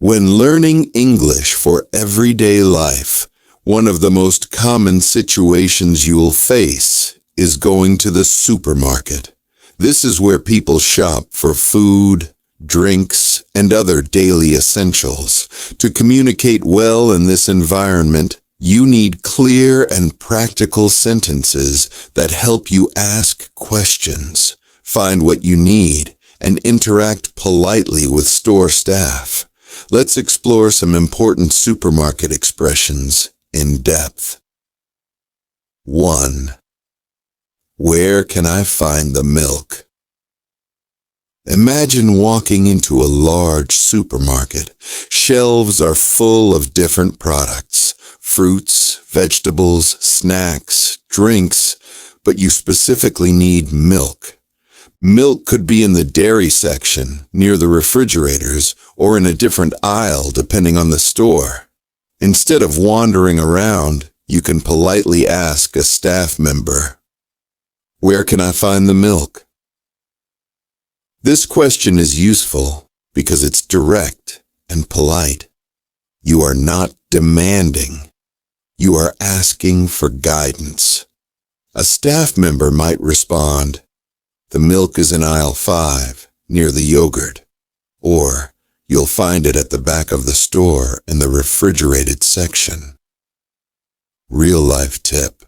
When learning English for everyday life, one of the most common situations you'll face is going to the supermarket. This is where people shop for food, drinks, and other daily essentials. To communicate well in this environment, you need clear and practical sentences that help you ask questions, find what you need, and interact politely with store staff. Let's explore some important supermarket expressions in depth. 1. Where can I find the milk? Imagine walking into a large supermarket. Shelves are full of different products, fruits, vegetables, snacks, drinks, but you specifically need milk. Milk could be in the dairy section, near the refrigerators, or in a different aisle depending on the store. Instead of wandering around, you can politely ask a staff member, "Where can I find the milk?" This question is useful because it's direct and polite. You are not demanding. You are asking for guidance. A staff member might respond, "The milk is in aisle 5, near the yogurt," or "You'll find it at the back of the store in the refrigerated section." Real-life tip: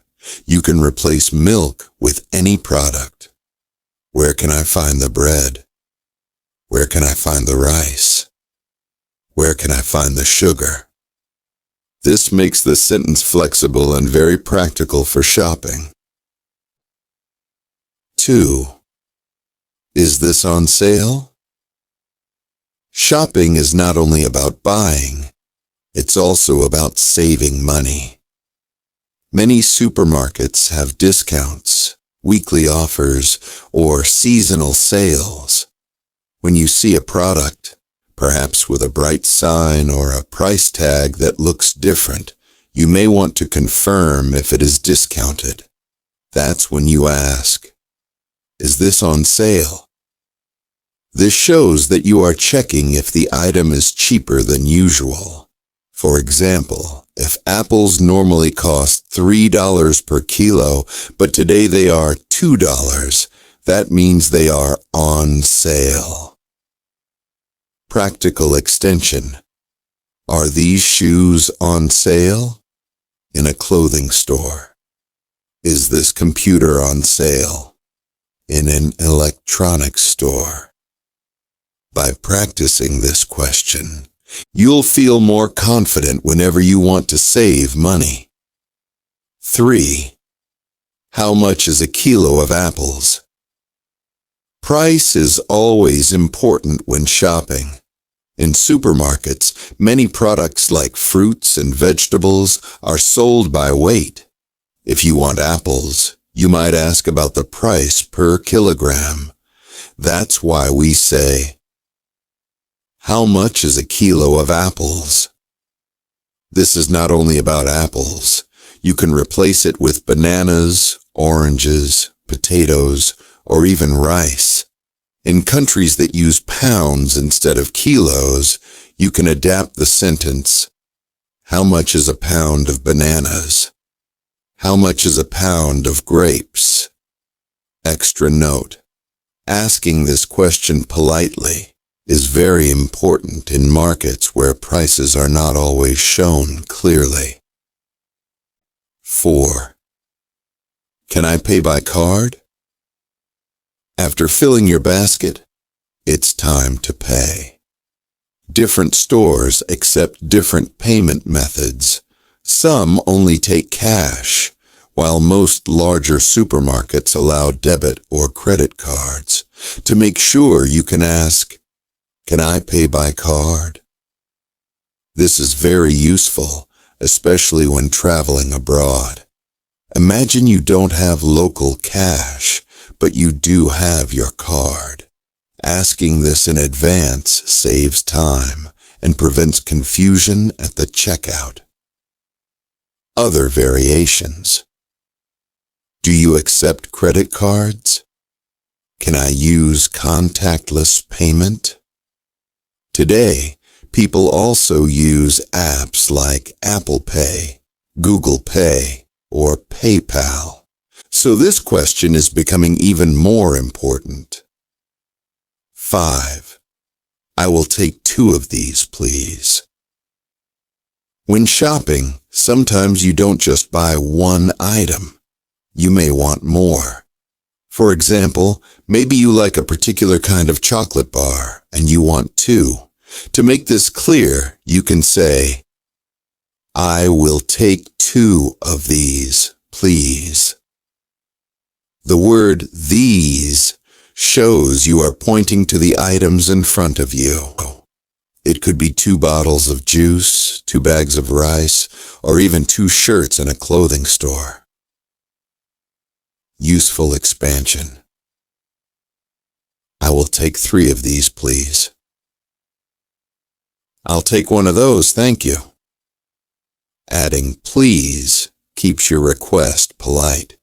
you can replace milk with any product. Where can I find the bread? Where can I find the rice? Where can I find the sugar? This makes the sentence flexible and very practical for shopping. 2. Is this on sale? Shopping is not only about buying, it's also about saving money. Many supermarkets have discounts, weekly offers, or seasonal sales. When you see a product, perhaps with a bright sign or a price tag that looks different, you may want to confirm if it is discounted. That's when you ask, "Is this on sale?" This shows that you are checking if the item is cheaper than usual. For example, if apples normally cost $3 per kilo, but today they are $2, that means they are on sale. Practical extension: are these shoes on sale? In a clothing store. Is this computer on sale? In an electronics store. By practicing this question, you'll feel more confident whenever you want to save money. 3. How much is a kilo of apples? Price is always important when shopping. In supermarkets, many products like fruits and vegetables are sold by weight. If you want apples, you might ask about the price per kilogram. That's why we say, "How much is a kilo of apples?" This is not only about apples. You can replace it with bananas, oranges, potatoes, or even rice. In countries that use pounds instead of kilos, you can adapt the sentence, "How much is a pound of bananas?" "How much is a pound of grapes?" Extra note: asking this question politely is very important in markets where prices are not always shown clearly. 4. Can I pay by card? After filling your basket, it's time to pay. Different stores accept different payment methods. Some only take cash, while most larger supermarkets allow debit or credit cards. To make sure, you can ask, "Can I pay by card?" This is very useful, especially when traveling abroad. Imagine you don't have local cash, but you do have your card. Asking this in advance saves time and prevents confusion at the checkout. Other variations. Do you accept credit cards? Can I use contactless payment? Today, People also use apps like Apple Pay, Google Pay, or PayPal. So this question is becoming even more important. 5. I will take 2 of these, please. When shopping, sometimes you don't just buy one item. You may want more. For example, maybe you like a particular kind of chocolate bar and you want 2. To make this clear, you can say, I will take 2 of these, please. The word these shows you are pointing to the items in front of you. It could be 2 bottles of juice, 2 bags of rice, or even 2 shirts in a clothing store. Useful expansion. I will take 3 of these, please. I'll take 1 of those, thank you. Adding please keeps your request polite.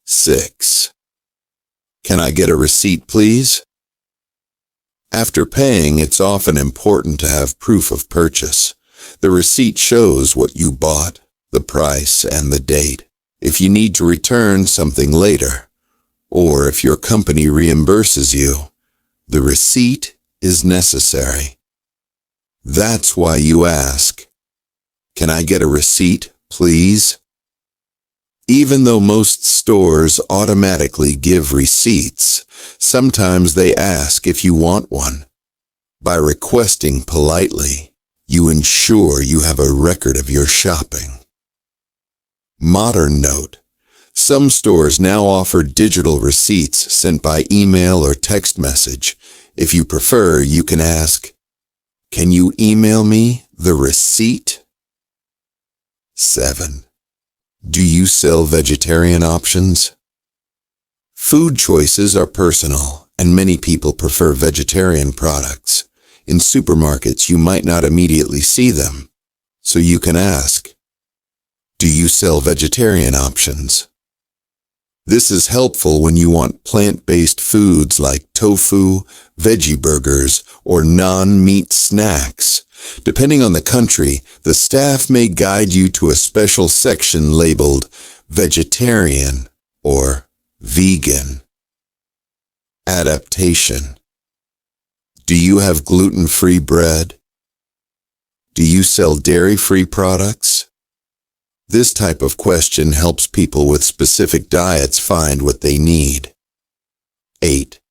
6. Can I get a receipt, please? After paying, it's often important to have proof of purchase. The receipt shows what you bought, the price, and the date. If you need to return something later, or if your company reimburses you, the receipt is necessary. That's why you ask, can I get a receipt, please? Even though most stores automatically give receipts, sometimes they ask if you want one. By requesting politely, you ensure you have a record of your shopping. Modern note: some stores now offer digital receipts sent by email or text message. If you prefer, you can ask, can you email me the receipt? 7. Do you sell vegetarian options? Food choices are personal, and many people prefer vegetarian products. In supermarkets, you might not immediately see them, so you can ask, do you sell vegetarian options? This is helpful when you want plant-based foods like tofu, veggie burgers, or non-meat snacks. Depending on the country, the staff may guide you to a special section labeled vegetarian or vegan. Adaptation. Do you have gluten-free bread? Do you sell dairy-free products? This type of question helps people with specific diets find what they need. 8.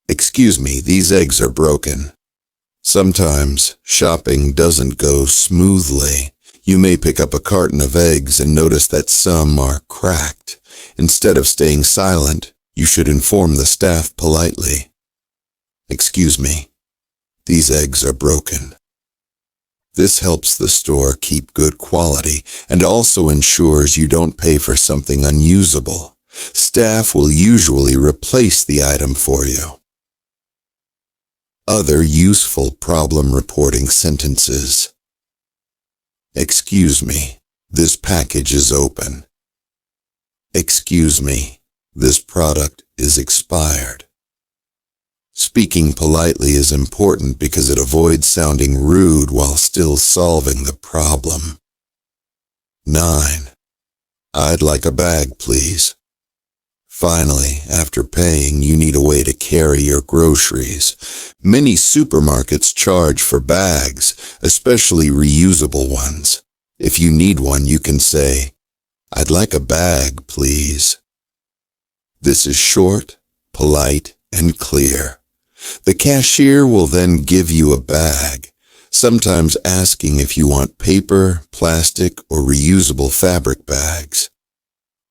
Excuse me, these eggs are broken. Sometimes shopping doesn't go smoothly. You may pick up a carton of eggs and notice that some are cracked. Instead of staying silent, you should inform the staff politely. Excuse me, these eggs are broken. This helps the store keep good quality and also ensures you don't pay for something unusable. Staff will usually replace the item for you. Other useful problem reporting sentences. Excuse me, this package is open. Excuse me, this product is expired. Speaking politely is important because it avoids sounding rude while still solving the problem. 9. I'd like a bag, please. Finally, after paying, you need a way to carry your groceries. Many supermarkets charge for bags, especially reusable ones. If you need one, you can say, I'd like a bag, please. This is short, polite, and clear. The cashier will then give you a bag, sometimes asking if you want paper, plastic, or reusable fabric bags.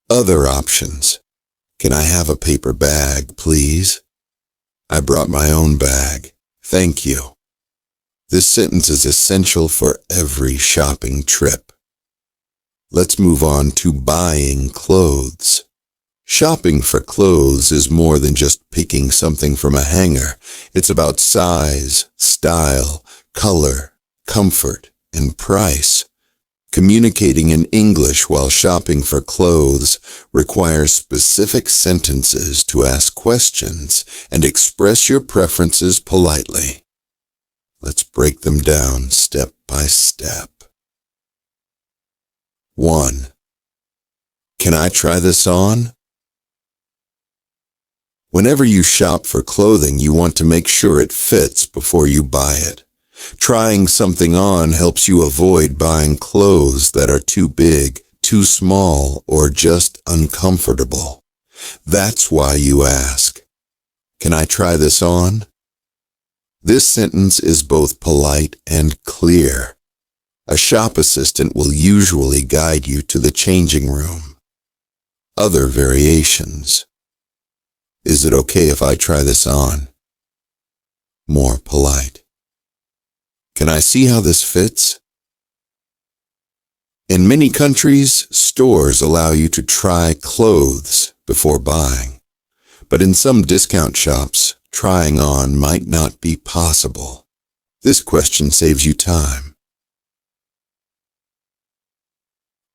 Other options. Can I have a paper bag, please? I brought my own bag. Thank you. This sentence is essential for every shopping trip. Let's move on to buying clothes. Shopping for clothes is more than just picking something from a hanger. It's about size, style, color, comfort, and price. Communicating in English while shopping for clothes requires specific sentences to ask questions and express your preferences politely. Let's break them down step by step. 1. Can I try this on? Whenever you shop for clothing, you want to make sure it fits before you buy it. Trying something on helps you avoid buying clothes that are too big, too small, or just uncomfortable. That's why you ask, "Can I try this on?" This sentence is both polite and clear. A shop assistant will usually guide you to the changing room. Other variations. "Is it okay if I try this on?" More polite. "Can I see how this fits?" In many countries, stores allow you to try clothes before buying. But in some discount shops, trying on might not be possible. This question saves you time.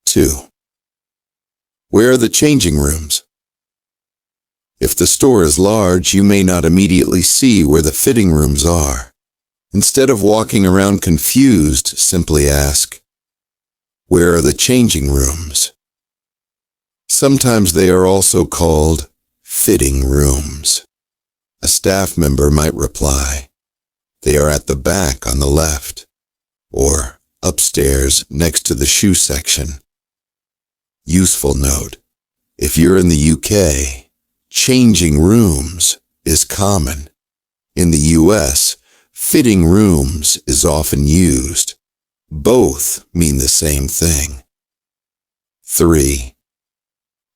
2. Where are the changing rooms? If the store is large, you may not immediately see where the fitting rooms are. Instead of walking around confused, simply ask, "Where are the changing rooms?" Sometimes they are also called fitting rooms. A staff member might reply, "They are at the back on the left," or upstairs next to the shoe section. Useful note: if you're in the UK, changing rooms is common. In the US, fitting rooms is often used. Both mean the same thing. 3.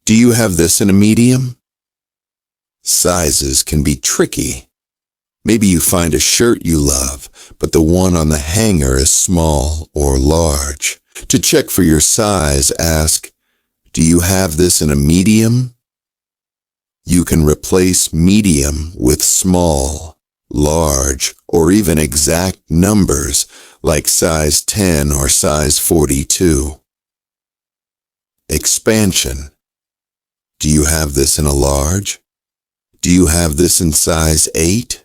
Do you have this in a medium? Sizes can be tricky. Maybe you find a shirt you love, but the one on the hanger is small or large. To check for your size, ask, "Do you have this in a medium?" You can replace medium with small, large, or even exact numbers like size 10 or size 42. Expansion. Do you have this in a large? Do you have this in size 8?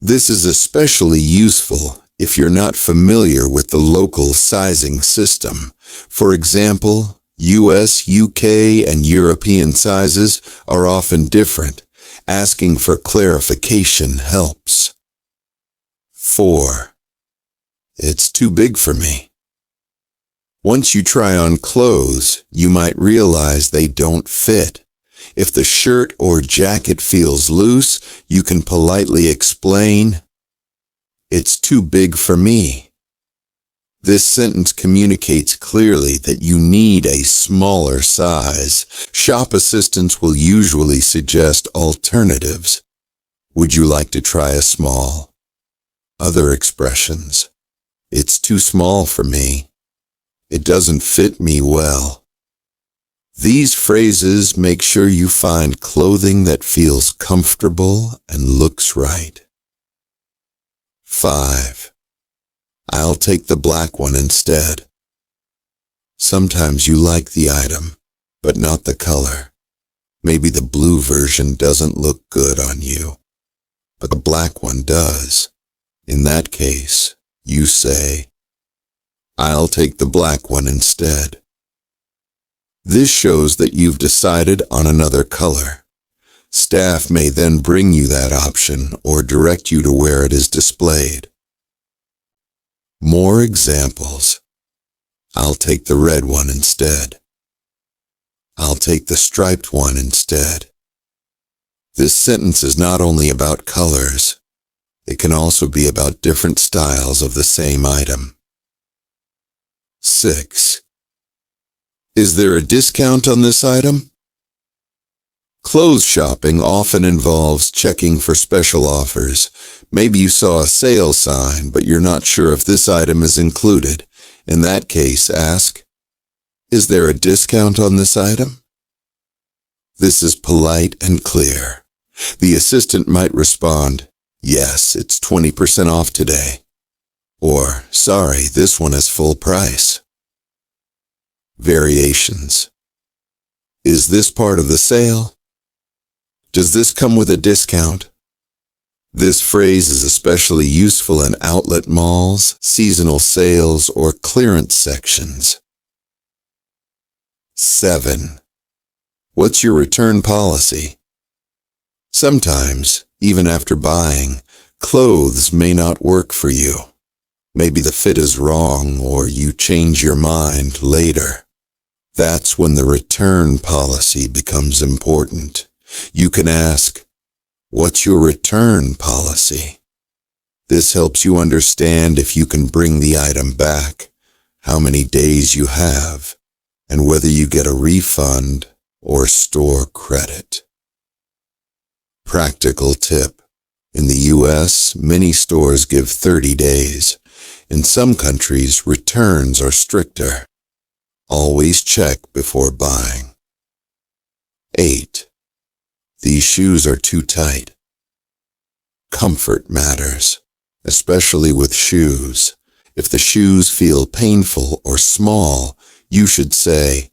This is especially useful if you're not familiar with the local sizing system. For example, US, UK, and European sizes are often different. Asking for clarification helps. 4. It's too big for me. Once you try on clothes, you might realize they don't fit. If the shirt or jacket feels loose, you can politely explain, "It's too big for me." This sentence communicates clearly that you need a smaller size. Shop assistants will usually suggest alternatives. "Would you like to try a small?" Other expressions. "It's too small for me." "It doesn't fit me well." These phrases make sure you find clothing that feels comfortable and looks right. 5. I'll take the black one instead. Sometimes you like the item, but not the color. Maybe the blue version doesn't look good on you, but the black one does. In that case, you say, "I'll take the black one instead." This shows that you've decided on another color. Staff may then bring you that option or direct you to where it is displayed. More examples. "I'll take the red one instead." "I'll take the striped one instead." This sentence is not only about colors, it can also be about different styles of the same item. 6. Is there a discount on this item? Clothes shopping often involves checking for special offers. Maybe you saw a sale sign, but you're not sure if this item is included. In that case, ask, "Is there a discount on this item?" This is polite and clear. The assistant might respond, "Yes, it's 20% off today." Or, "Sorry, this one is full price." Variations. Is this part of the sale? Does this come with a discount? This phrase is especially useful in outlet malls, seasonal sales, or clearance sections. 7. What's your return policy? Sometimes, even after buying, clothes may not work for you. Maybe the fit is wrong or you change your mind later. That's when the return policy becomes important. You can ask, "What's your return policy?" This helps you understand if you can bring the item back, how many days you have, and whether you get a refund or store credit. Practical tip. In the US, many stores give 30 days. In some countries, returns are stricter. Always check before buying. 8. These shoes are too tight. Comfort matters, especially with shoes. If the shoes feel painful or small, you should say,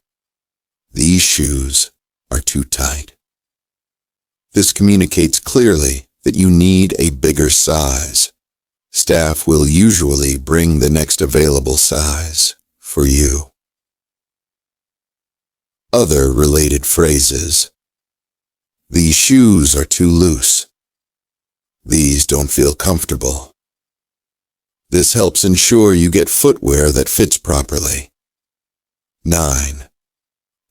"These shoes are too tight." This communicates clearly that you need a bigger size. Staff will usually bring the next available size for you. Other related phrases. These shoes are too loose. These don't feel comfortable. This helps ensure you get footwear that fits properly. 9.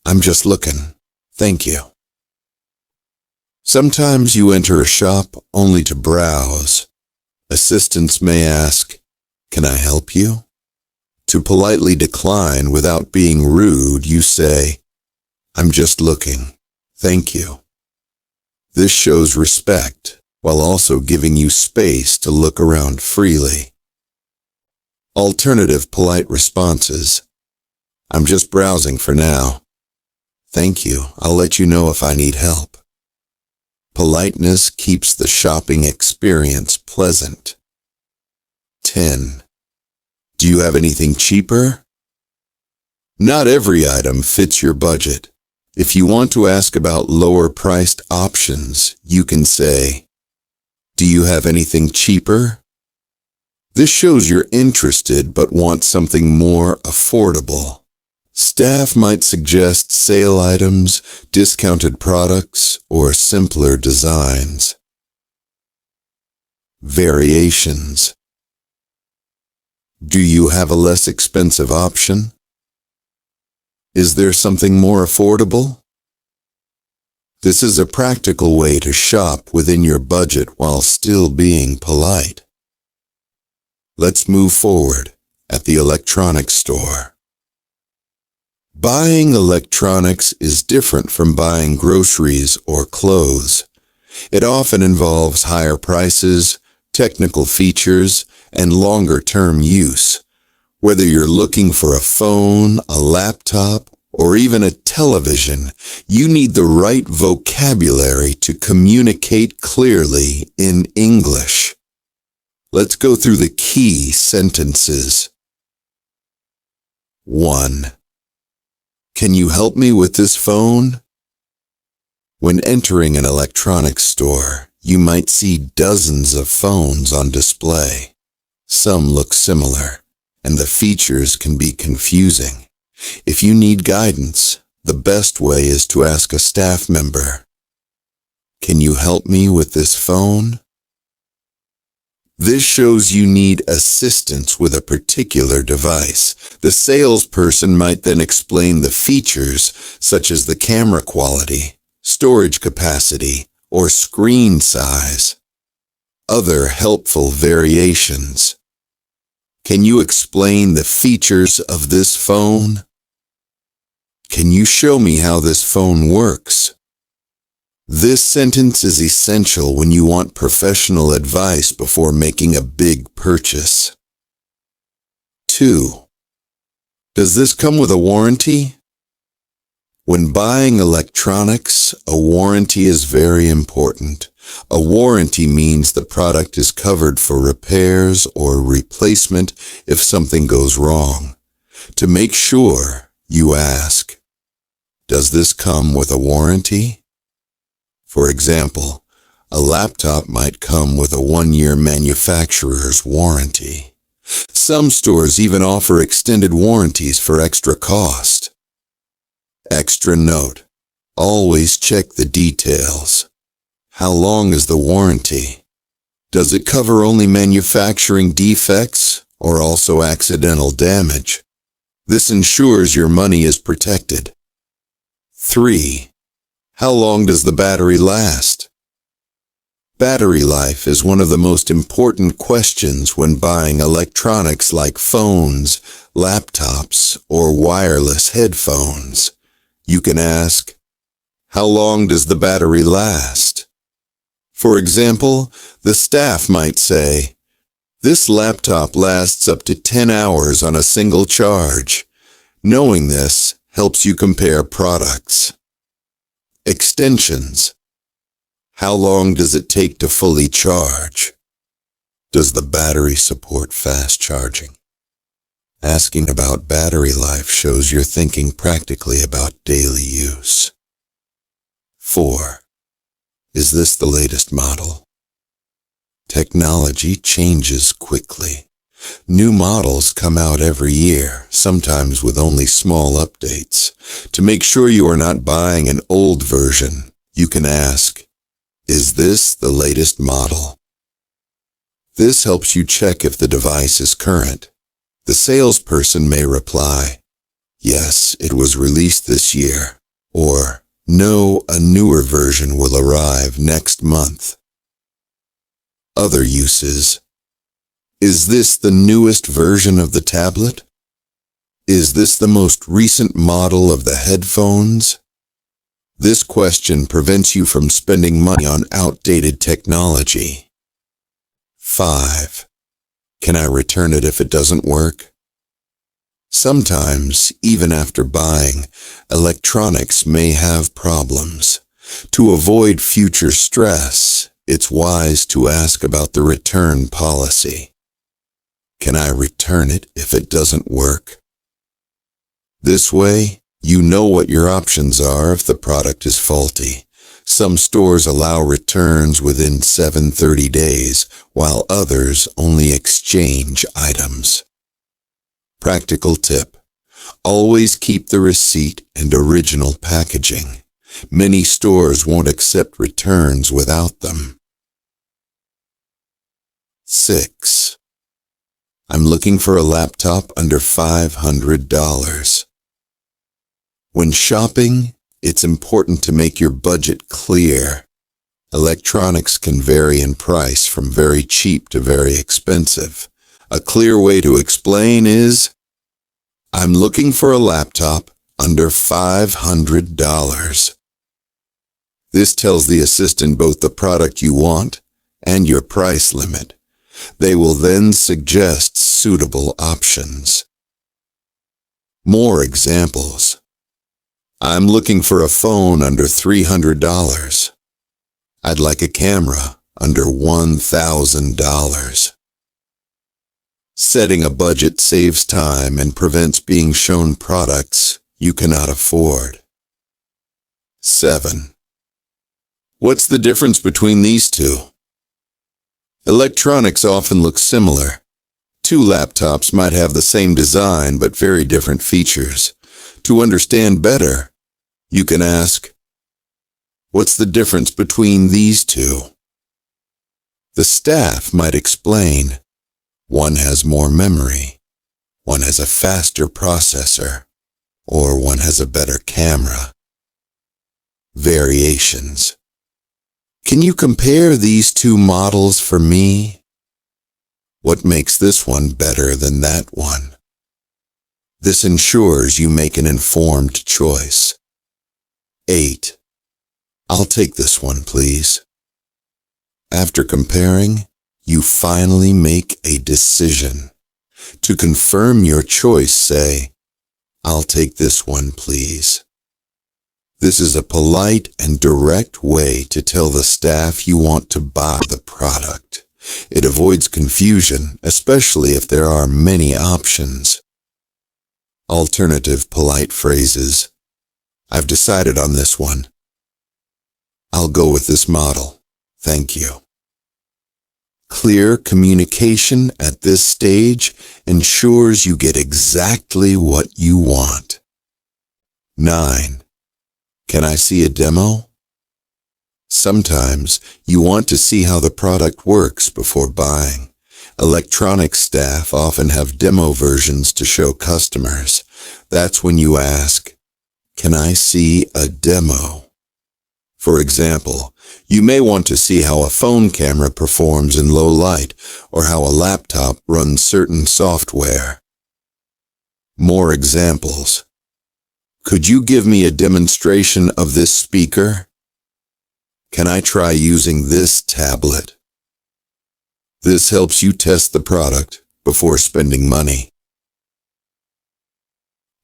I'm just looking. Thank you. Sometimes you enter a shop only to browse. Assistants may ask, "Can I help you?" To politely decline without being rude, you say, "I'm just looking. Thank you." This shows respect while also giving you space to look around freely. Alternative polite responses. "I'm just browsing for now." "Thank you. I'll let you know if I need help." Politeness keeps the shopping experience pleasant. 10. Do you have anything cheaper? Not every item fits your budget. If you want to ask about lower-priced options, you can say, "Do you have anything cheaper?" This shows you're interested but want something more affordable. Staff might suggest sale items, discounted products, or simpler designs. Variations. Do you have a less expensive option? Is there something more affordable? This is a practical way to shop within your budget while still being polite. Let's move forward at the electronics store. Buying electronics is different from buying groceries or clothes. It often involves higher prices, technical features, and longer-term use. Whether you're looking for a phone, a laptop, or even a television, you need the right vocabulary to communicate clearly in English. Let's go through the key sentences. 1. Can you help me with this phone? When entering an electronics store, you might see dozens of phones on display. Some look similar, and the features can be confusing. If you need guidance, the best way is to ask a staff member, "Can you help me with this phone?" This shows you need assistance with a particular device. The salesperson might then explain the features, such as the camera quality, storage capacity, or screen size. Other helpful variations. Can you explain the features of this phone? Can you show me how this phone works? This sentence is essential when you want professional advice before making a big purchase. 2. Does this come with a warranty? When buying electronics, a warranty is very important. A warranty means the product is covered for repairs or replacement if something goes wrong. To make sure, you ask, "Does this come with a warranty?" For example, A laptop might come with a 1-year manufacturer's warranty. Some stores even offer extended warranties for extra cost. Extra note: always check the details. How long is the warranty? Does it cover only manufacturing defects or also accidental damage? This ensures your money is protected. 3. How long does the battery last? Battery life is one of the most important questions when buying electronics like phones, laptops, or wireless headphones. You can ask, how long does the battery last? For example, the staff might say, this laptop lasts up to 10 hours on a single charge. Knowing this helps you compare products. Extensions. How long does it take to fully charge? Does the battery support fast charging? Asking about battery life shows you're thinking practically about daily use. 4. Is this the latest model? Technology changes quickly. New models come out every year, sometimes with only small updates. To make sure you are not buying an old version, you can ask, is this the latest model? This helps you check if the device is current. The salesperson may reply, yes, it was released this year, or no, a newer version will arrive next month. Other uses. Is this the newest version of the tablet? Is this the most recent model of the headphones? This question prevents you from spending money on outdated technology. 5. Can I return it if it doesn't work? Sometimes, even after buying, electronics may have problems. To avoid future stress, it's wise to ask about the return policy. Can I return it if it doesn't work? This way, you know what your options are if the product is faulty. Some stores allow returns within 30 days, while others only exchange items. Practical tip: always keep the receipt and original packaging. Many stores won't accept returns without them. 6. I'm looking for a laptop under $500. When shopping, it's important to make your budget clear. Electronics can vary in price from very cheap to very expensive. A clear way to explain is, I'm looking for a laptop under $500. This tells the assistant both the product you want and your price limit. They will then suggest suitable options. More examples. I'm looking for a phone under $300. I'd like a camera under $1,000. Setting a budget saves time and prevents being shown products you cannot afford. 7. What's the difference between these two? Electronics often look similar. Two laptops might have the same design but very different features. To understand better, you can ask, what's the difference between these two? The staff might explain, one has more memory, one has a faster processor, or one has a better camera. Variations. Can you compare these two models for me? What makes this one better than that one? This ensures you make an informed choice. 8. I'll take this one, please. After comparing, you finally make a decision. To confirm your choice, say, I'll take this one, please. This is a polite and direct way to tell the staff you want to buy the product. It avoids confusion, especially if there are many options. Alternative polite phrases. I've decided on this one. I'll go with this model. Thank you. Clear communication at this stage ensures you get exactly what you want. 9. Can I see a demo? Sometimes you want to see how the product works before buying. Electronics staff often have demo versions to show customers. That's when you ask, "Can I see a demo?" For example, you may want to see how a phone camera performs in low light or how a laptop runs certain software. More examples. Could you give me a demonstration of this speaker? Can I try using this tablet? This helps you test the product before spending money.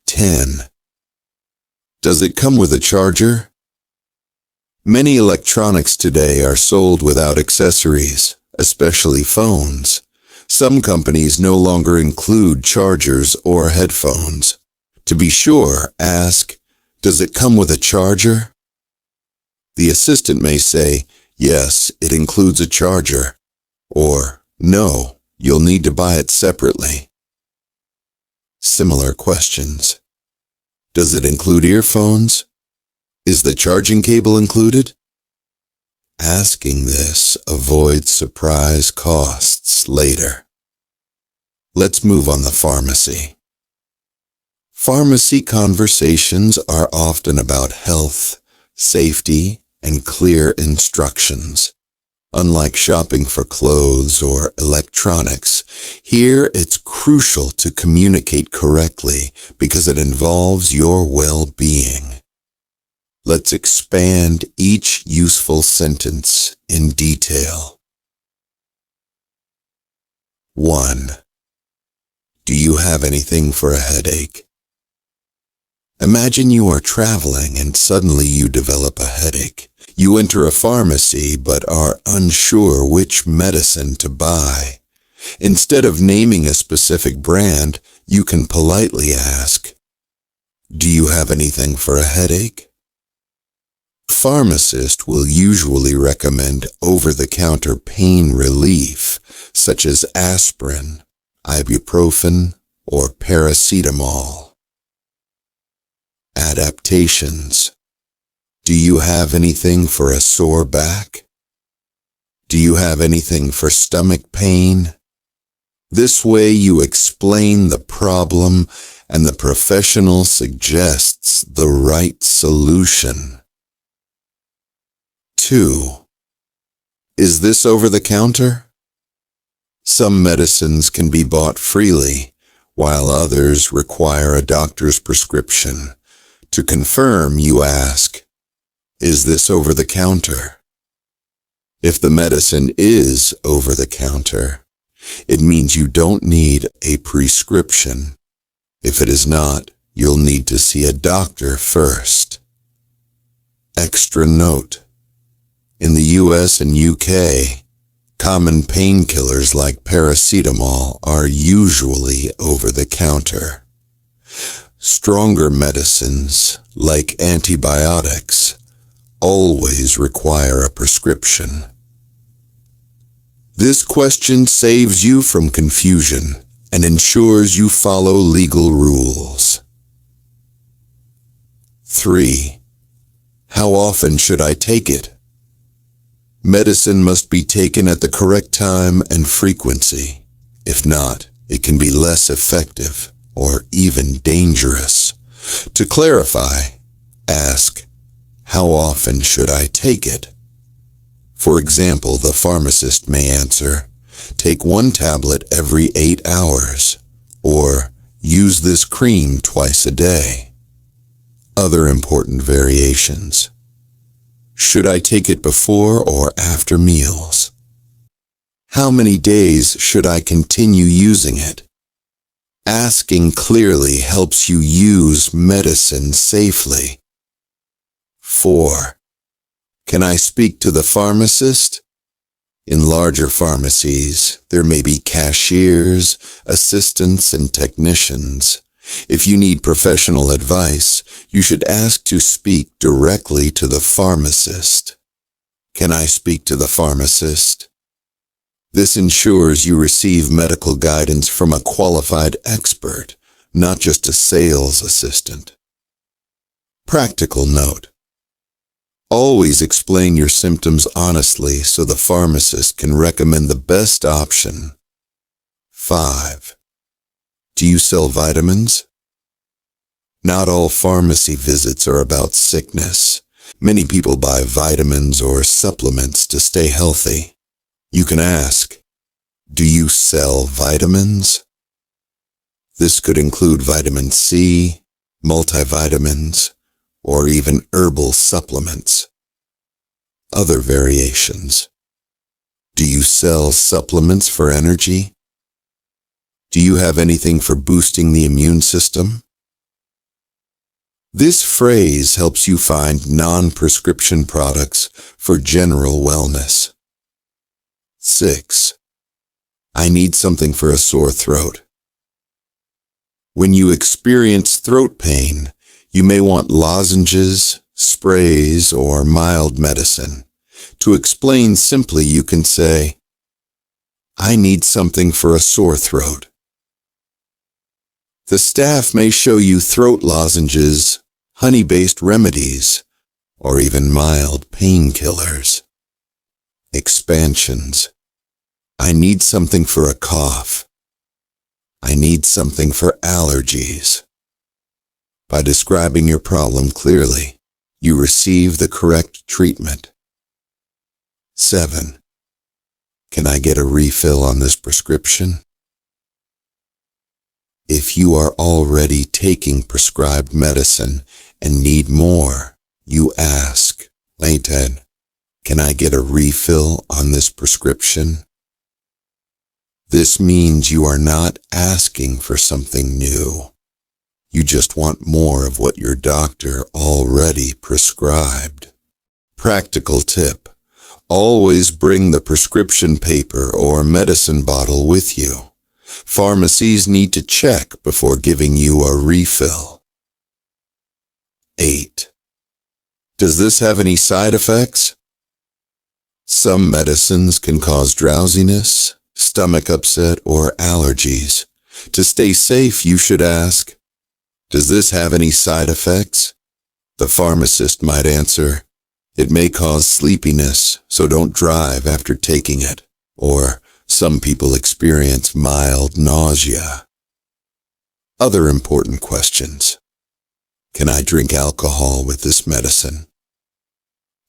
10. Does it come with a charger? Many electronics today are sold without accessories, especially phones. Some companies no longer include chargers or headphones. To be sure, ask, "Does it come with a charger?" The assistant may say, "Yes, it includes a charger," or "No, you'll need to buy it separately." Similar questions. Does it include earphones? Is the charging cable included? Asking this avoids surprise costs later. Let's move on to pharmacy. Pharmacy conversations are often about health, safety, and clear instructions. Unlike shopping for clothes or electronics, here it's crucial to communicate correctly because it involves your well-being. Let's expand each useful sentence in detail. 1. Do you have anything for a headache? Imagine you are traveling and suddenly you develop a headache. You enter a pharmacy but are unsure which medicine to buy. Instead of naming a specific brand, you can politely ask, "Do you have anything for a headache?" Pharmacist will usually recommend over-the-counter pain relief, such as aspirin, ibuprofen, or paracetamol. Adaptations. Do you have anything for a sore back? Do you have anything for stomach pain? This way you explain the problem and the professional suggests the right solution. 2. Is this over the counter? Some medicines can be bought freely, while others require a doctor's prescription. To confirm, you ask, "Is this over the counter?" If the medicine is over the counter, it means you don't need a prescription. If it is not, you'll need to see a doctor first. Extra note. In the US and UK, common painkillers like paracetamol are usually over the counter. Stronger medicines, like antibiotics, always require a prescription. This question saves you from confusion and ensures you follow legal rules. 3. How often should I take it? Medicine must be taken at the correct time and frequency. If not, it can be less effective or even dangerous. To clarify, ask, "How often should I take it?" For example, the pharmacist may answer, "Take 1 tablet every 8 hours," or "Use this cream twice a day." Other important variations. Should I take it before or after meals? How many days should I continue using it? Asking clearly helps you use medicine safely. 4. Can I speak to the pharmacist? In larger pharmacies, there may be cashiers, assistants, and technicians. If you need professional advice, you should ask to speak directly to the pharmacist. Can I speak to the pharmacist? This ensures you receive medical guidance from a qualified expert, not just a sales assistant. Practical note. Always explain your symptoms honestly so the pharmacist can recommend the best option. 5. Do you sell vitamins? Not all pharmacy visits are about sickness. Many people buy vitamins or supplements to stay healthy. You can ask, do you sell vitamins? This could include vitamin C, multivitamins, or even herbal supplements. Other variations. Do you sell supplements for energy? Do you have anything for boosting the immune system? This phrase helps you find non-prescription products for general wellness. 6. I need something for a sore throat. When you experience throat pain, you may want lozenges, sprays, or mild medicine. To explain simply, you can say, I need something for a sore throat. The staff may show you throat lozenges, honey-based remedies, or even mild painkillers. Expansions. I need something for a cough. I need something for allergies. By describing your problem clearly, you receive the correct treatment. 7. Can I get a refill on this prescription? If you are already taking prescribed medicine and need more, you ask, later, can I get a refill on this prescription? This means you are not asking for something new. You just want more of what your doctor already prescribed. Practical tip. Always bring the prescription paper or medicine bottle with you. Pharmacies need to check before giving you a refill. 8. Does this have any side effects? Some medicines can cause drowsiness, stomach upset, or allergies. To stay safe, you should ask, does this have any side effects? The pharmacist might answer, it may cause sleepiness, so don't drive after taking it. Or, some people experience mild nausea. Other important questions. Can I drink alcohol with this medicine?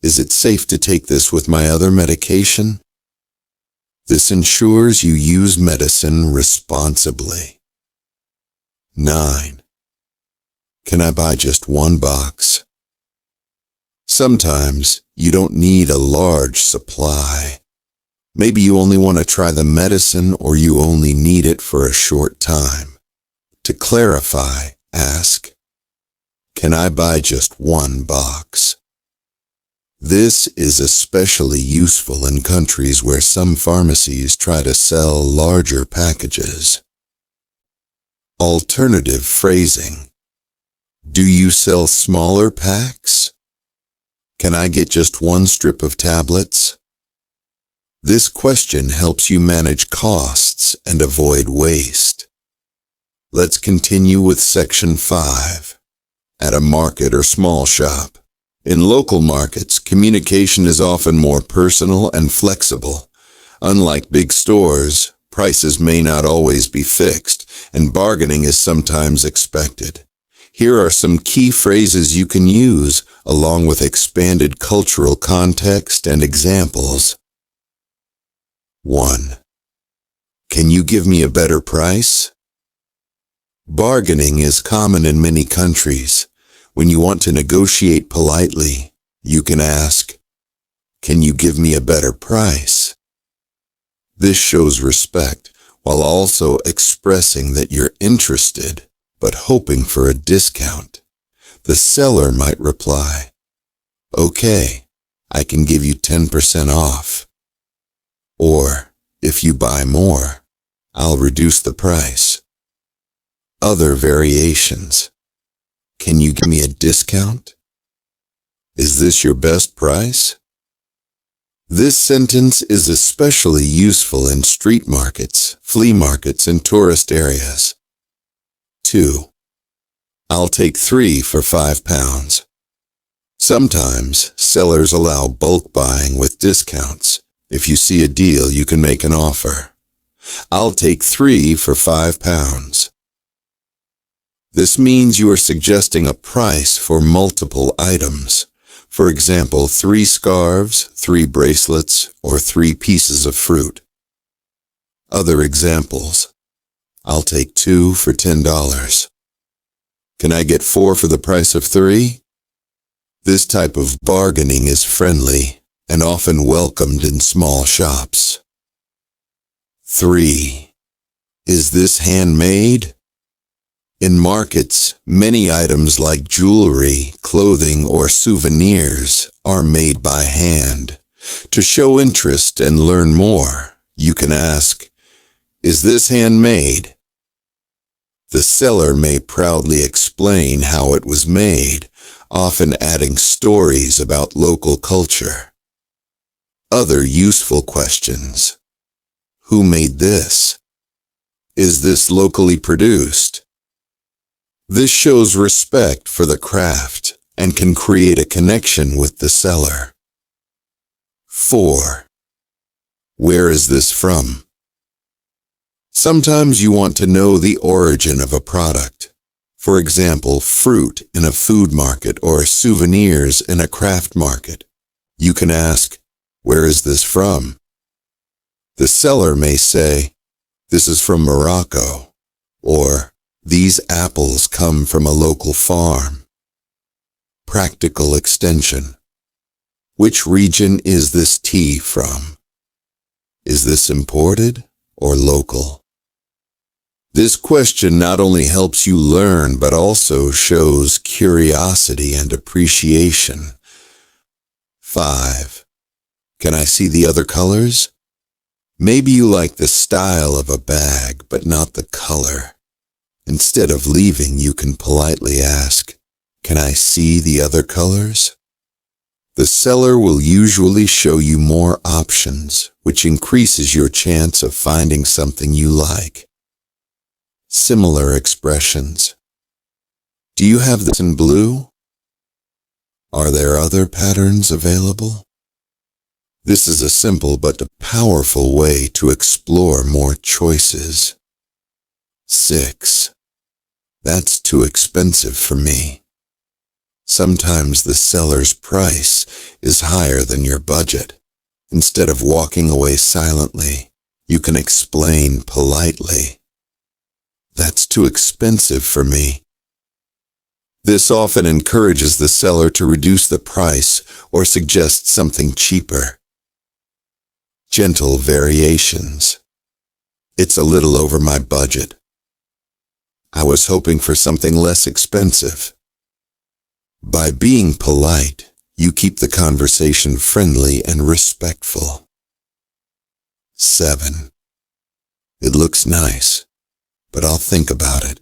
Is it safe to take this with my other medication? This ensures you use medicine responsibly. 9. Can I buy just one box? Sometimes you don't need a large supply. Maybe you only want to try the medicine or you only need it for a short time. To clarify, ask, can I buy just one box? This is especially useful in countries where some pharmacies try to sell larger packages. Alternative phrasing. Do you sell smaller packs? Can I get just one strip of tablets? This question helps you manage costs and avoid waste. Let's continue with section 5. At a market or small shop. In local markets, communication is often more personal and flexible. Unlike big stores, prices may not always be fixed, and bargaining is sometimes expected. Here are some key phrases you can use, along with expanded cultural context and examples. 1. Can you give me a better price? Bargaining is common in many countries. When you want to negotiate politely, you can ask, can you give me a better price? This shows respect while also expressing that you're interested, but hoping for a discount. The seller might reply, okay, I can give you 10% off. Or, if you buy more, I'll reduce the price. Other variations. Can you give me a discount? Is this your best price? This sentence is especially useful in street markets, flea markets, and tourist areas. 2. I'll take 3 for £5. Sometimes sellers allow bulk buying with discounts. If you see a deal, you can make an offer. I'll take 3 for £5. This means you are suggesting a price for multiple items. For example, 3 scarves, 3 bracelets, or 3 pieces of fruit. Other examples. I'll take 2 for $10. Can I get 4 for the price of 3? This type of bargaining is friendly and often welcomed in small shops. 3. Is this handmade? In markets, many items like jewelry, clothing, or souvenirs are made by hand. To show interest and learn more, you can ask, "Is this handmade?" The seller may proudly explain how it was made, often adding stories about local culture. Other useful questions. Who made this? Is this locally produced? This shows respect for the craft and can create a connection with the seller. 4. Where is this from? Sometimes you want to know the origin of a product. For example, fruit in a food market or souvenirs in a craft market. You can ask, "Where is this from?" The seller may say, "This is from Morocco," or "These apples come from a local farm." Practical extension. Which region is this tea from? Is this imported or local? This question not only helps you learn, but also shows curiosity and appreciation. 5. Can I see the other colors? Maybe you like the style of a bag, but not the color. Instead of leaving, you can politely ask, "Can I see the other colors?" The seller will usually show you more options, which increases your chance of finding something you like. Similar expressions. Do you have this in blue? Are there other patterns available? This is a simple but powerful way to explore more choices. 6. That's too expensive for me. Sometimes the seller's price is higher than your budget. Instead of walking away silently, you can explain politely, "That's too expensive for me." This often encourages the seller to reduce the price or suggest something cheaper. Gentle variations. It's a little over my budget. I was hoping for something less expensive. By being polite, you keep the conversation friendly and respectful. 7. It looks nice, but I'll think about it.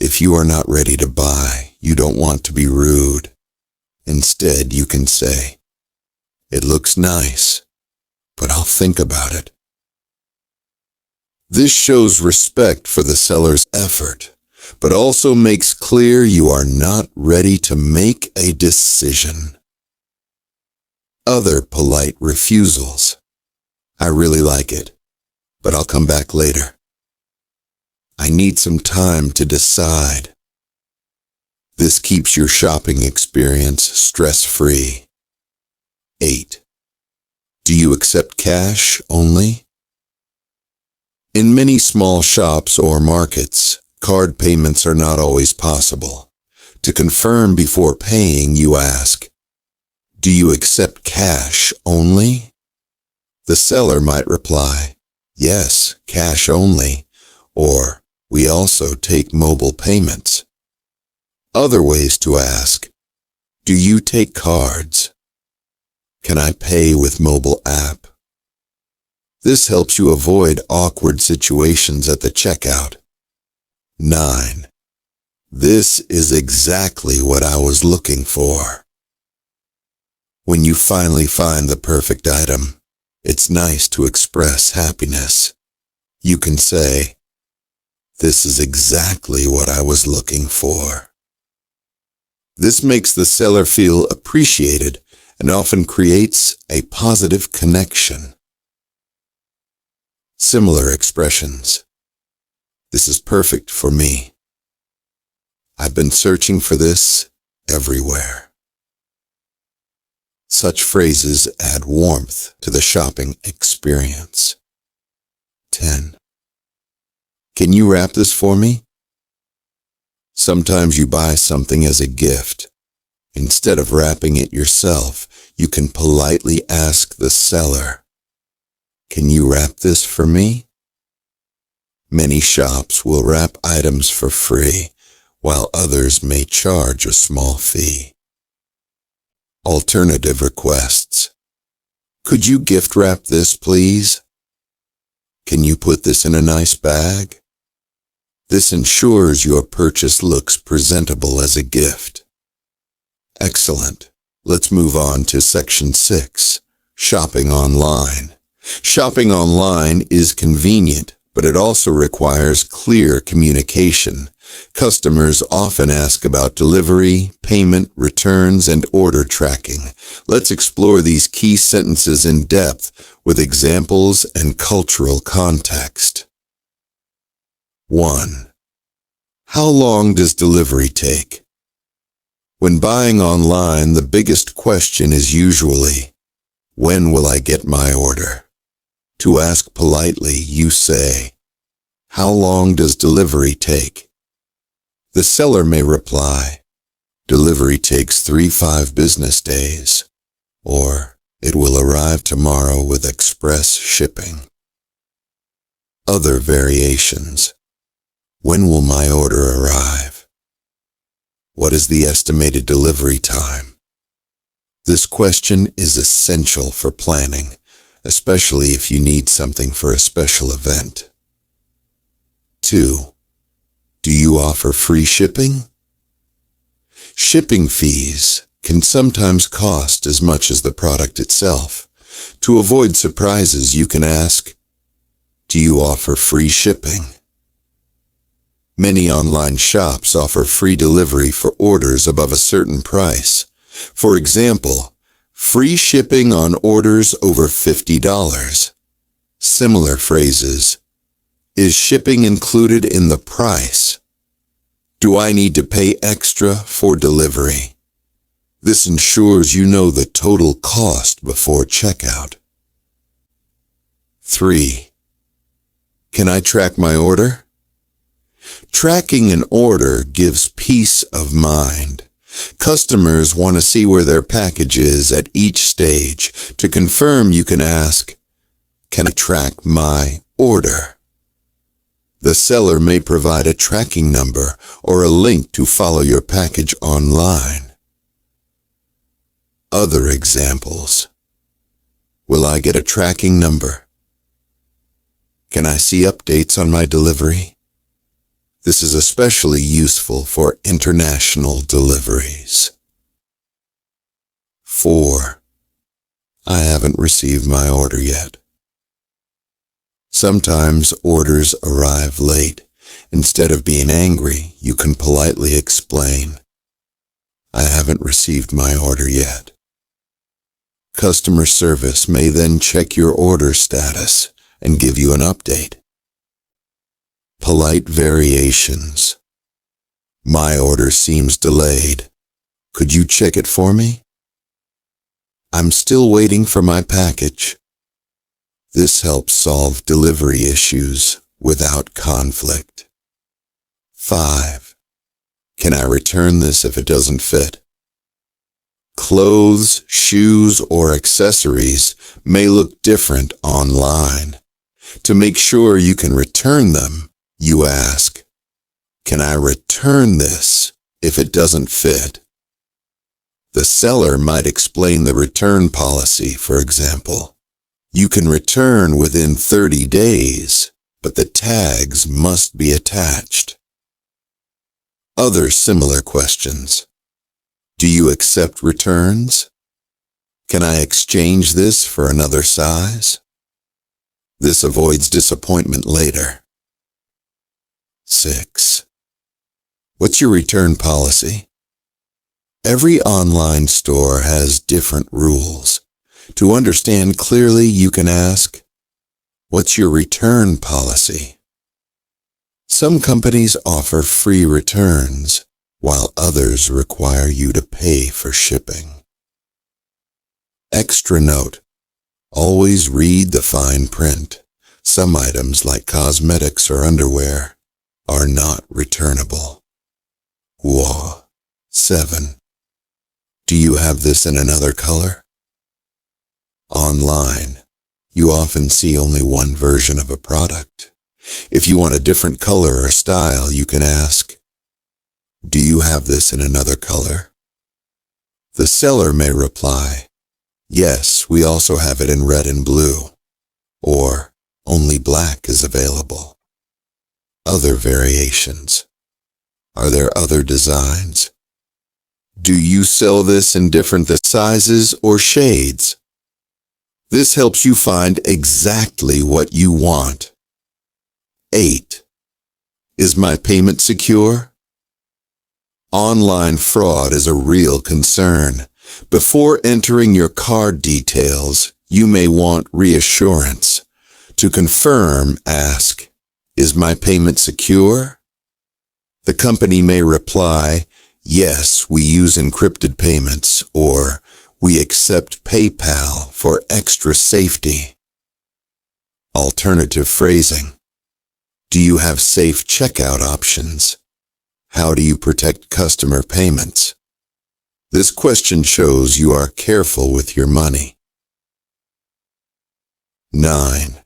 If you are not ready to buy, you don't want to be rude. Instead, you can say, "It looks nice, but I'll think about it." This shows respect for the seller's effort, but also makes clear you are not ready to make a decision. Other polite refusals. "I really like it, but I'll come back later." "I need some time to decide." This keeps your shopping experience stress-free. 8. Do you accept cash only? In many small shops or markets, card payments are not always possible. To confirm before paying, you ask, "Do you accept cash only?" The seller might reply, "Yes, cash only," or "We also take mobile payments." Other ways to ask, "Do you take cards?" "Can I pay with mobile app?" This helps you avoid awkward situations at the checkout. 9. This is exactly what I was looking for. When you finally find the perfect item, it's nice to express happiness. You can say, "This is exactly what I was looking for." This makes the seller feel appreciated and often creates a positive connection. Similar expressions. "This is perfect for me. I've been searching for this everywhere." Such phrases add warmth to the shopping experience. 10. Can you wrap this for me? Sometimes you buy something as a gift. Instead of wrapping it yourself, you can politely ask the seller, "Can you wrap this for me?" Many shops will wrap items for free, while others may charge a small fee. Alternative requests. "Could you gift wrap this, please?" "Can you put this in a nice bag?" This ensures your purchase looks presentable as a gift. Excellent. Let's move on to Section 6, Shopping Online. Shopping online is convenient, but it also requires clear communication. Customers often ask about delivery, payment, returns, and order tracking. Let's explore these key sentences in depth with examples and cultural context. 1. How long does delivery take? When buying online, the biggest question is usually, when will I get my order? To ask politely, you say, "How long does delivery take?" The seller may reply, "Delivery takes 3-5 business days," or "It will arrive tomorrow with express shipping." Other variations. When will my order arrive? What is the estimated delivery time? This question is essential for planning, especially if you need something for a special event. 2. Do you offer free shipping? Shipping fees can sometimes cost as much as the product itself. To avoid surprises, you can ask, "Do you offer free shipping?" Many online shops offer free delivery for orders above a certain price. For example, free shipping on orders over $50. Similar phrases. Is shipping included in the price? Do I need to pay extra for delivery? This ensures you know the total cost before checkout. 3. Can I track my order? Tracking an order gives peace of mind. Customers want to see where their package is at each stage. To confirm, you can ask, "Can I track my order?" The seller may provide a tracking number or a link to follow your package online. Other examples. Will I get a tracking number? Can I see updates on my delivery? This is especially useful for international deliveries. 4. I haven't received my order yet. Sometimes orders arrive late. Instead of being angry, you can politely explain, "I haven't received my order yet." Customer service may then check your order status and give you an update. Polite variations. My order seems delayed. Could you check it for me? I'm still waiting for my package. This helps solve delivery issues without conflict. 5. Can I return this if it doesn't fit? Clothes, shoes, or accessories may look different online. To make sure you can return them, you ask, "Can I return this if it doesn't fit?" The seller might explain the return policy, for example. You can return within 30 days, but the tags must be attached. Other similar questions. Do you accept returns? Can I exchange this for another size? This avoids disappointment later. 6. What's your return policy? Every online store has different rules. To understand clearly, you can ask, what's your return policy? Some companies offer free returns, while others require you to pay for shipping. Extra note: always read the fine print. Some items like cosmetics or underwear are not returnable. 7. Do you have this in another color? Online, you often see only one version of a product. If you want a different color or style, you can ask, do you have this in another color? The seller may reply, yes, we also have it in red and blue, or only black is available. Other variations. Are there other designs? Do you sell this in different sizes or shades? This helps you find exactly what you want. 8. Is my payment secure? Online fraud is a real concern. Before entering your card details, you may want reassurance. To confirm, ask, is my payment secure? The company may reply, yes, we use encrypted payments, or we accept PayPal for extra safety. Alternative phrasing. Do you have safe checkout options? How do you protect customer payments? This question shows you are careful with your money. 9.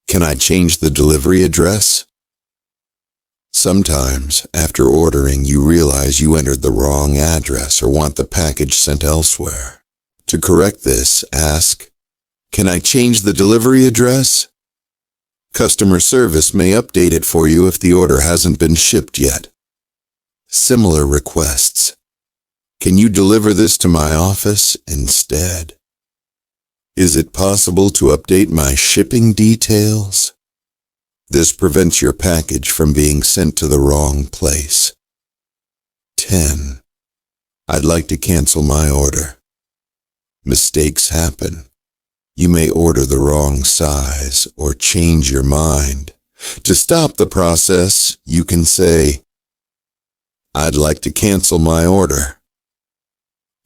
Can I change the delivery address? Sometimes, after ordering, you realize you entered the wrong address or want the package sent elsewhere. To correct this, ask, can I change the delivery address? Customer service may update it for you if the order hasn't been shipped yet. Similar requests. Can you deliver this to my office instead? Is it possible to update my shipping details? This prevents your package from being sent to the wrong place. 10. I'd like to cancel my order. Mistakes happen. You may order the wrong size or change your mind. To stop the process, you can say, I'd like to cancel my order.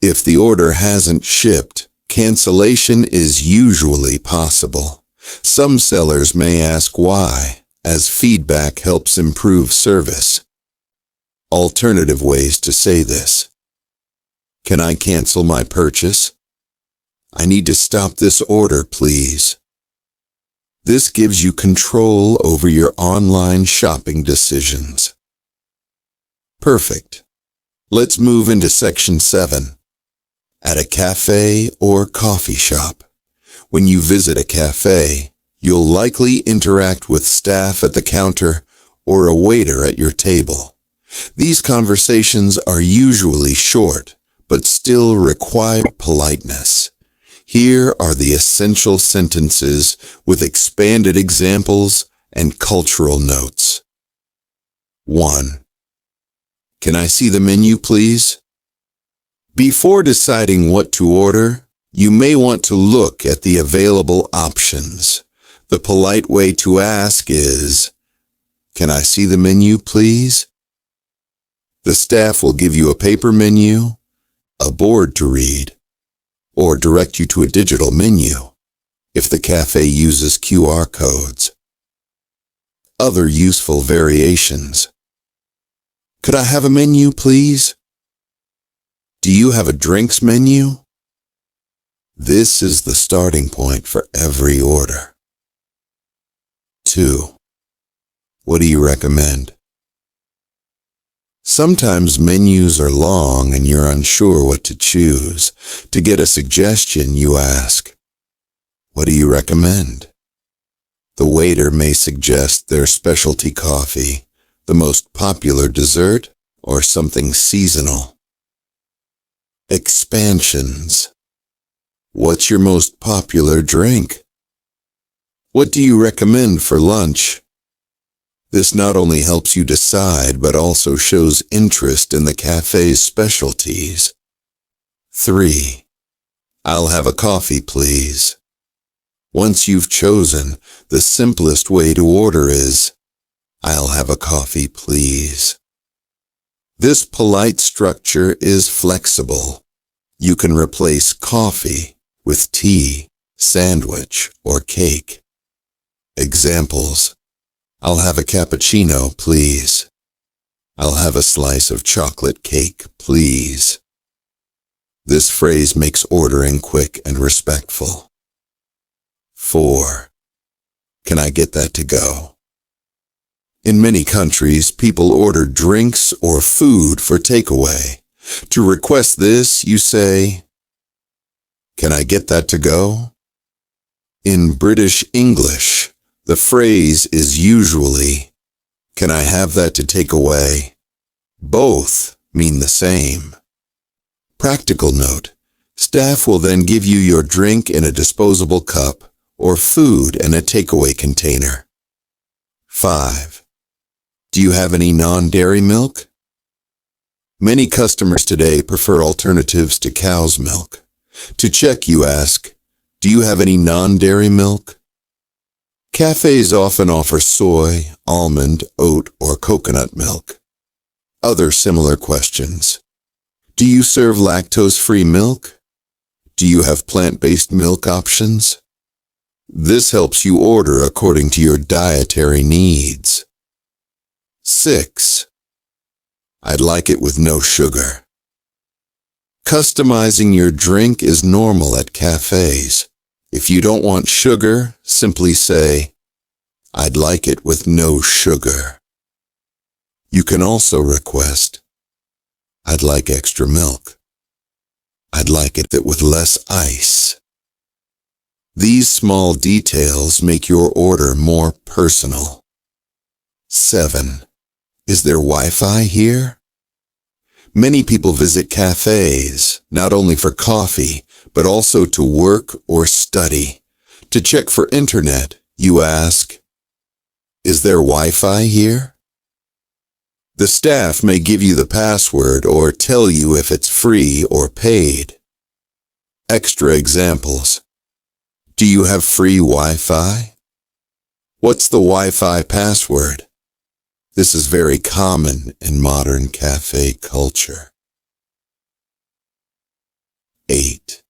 If the order hasn't shipped, cancellation is usually possible. Some sellers may ask why, as feedback helps improve service. Alternative ways to say this. Can I cancel my purchase? I need to stop this order, please. This gives you control over your online shopping decisions. Perfect. Let's move into section 7. At a cafe or coffee shop. When you visit a cafe, you'll likely interact with staff at the counter or a waiter at your table. These conversations are usually short, but still require politeness. Here are the essential sentences with expanded examples and cultural notes. 1. Can I see the menu, please? Before deciding what to order, you may want to look at the available options. The polite way to ask is, can I see the menu, please? The staff will give you a paper menu, a board to read, or direct you to a digital menu if the cafe uses QR codes. Other useful variations. Could I have a menu, please? Do you have a drinks menu? This is the starting point for every order. 2. What do you recommend? Sometimes menus are long and you're unsure what to choose. To get a suggestion, you ask, what do you recommend? The waiter may suggest their specialty coffee, the most popular dessert, or something seasonal. Expansions. What's your most popular drink? What do you recommend for lunch? This not only helps you decide, but also shows interest in the cafe's specialties. 3. I'll have a coffee, please. Once you've chosen, the simplest way to order is, I'll have a coffee, please. This polite structure is flexible. You can replace coffee with tea, sandwich, or cake. Examples: I'll have a cappuccino, please. I'll have a slice of chocolate cake, please. This phrase makes ordering quick and respectful. 4. Can I get that to go? In many countries, people order drinks or food for takeaway. To request this, you say, "Can I get that to go?" In British English, the phrase is usually, "Can I have that to take away?" Both mean the same. Practical note: staff will then give you your drink in a disposable cup or food in a takeaway container. 5. Do you have any non-dairy milk? Many customers today prefer alternatives to cow's milk. To check, you ask, do you have any non-dairy milk? Cafes often offer soy, almond, oat, or coconut milk. Other similar questions: do you serve lactose-free milk? Do you have plant-based milk options? This helps you order according to your dietary needs. 6. I'd like it with no sugar. Customizing your drink is normal at cafes. If you don't want sugar, simply say, I'd like it with no sugar. You can also request, I'd like extra milk. I'd like it with less ice. These small details make your order more personal. 7. Is there Wi-Fi here? Many people visit cafes, not only for coffee, but also to work or study. To check for internet, you ask, is there Wi-Fi here? The staff may give you the password or tell you if it's free or paid. Extra examples: do you have free Wi-Fi? What's the Wi-Fi password? This is very common in modern cafe culture. 8.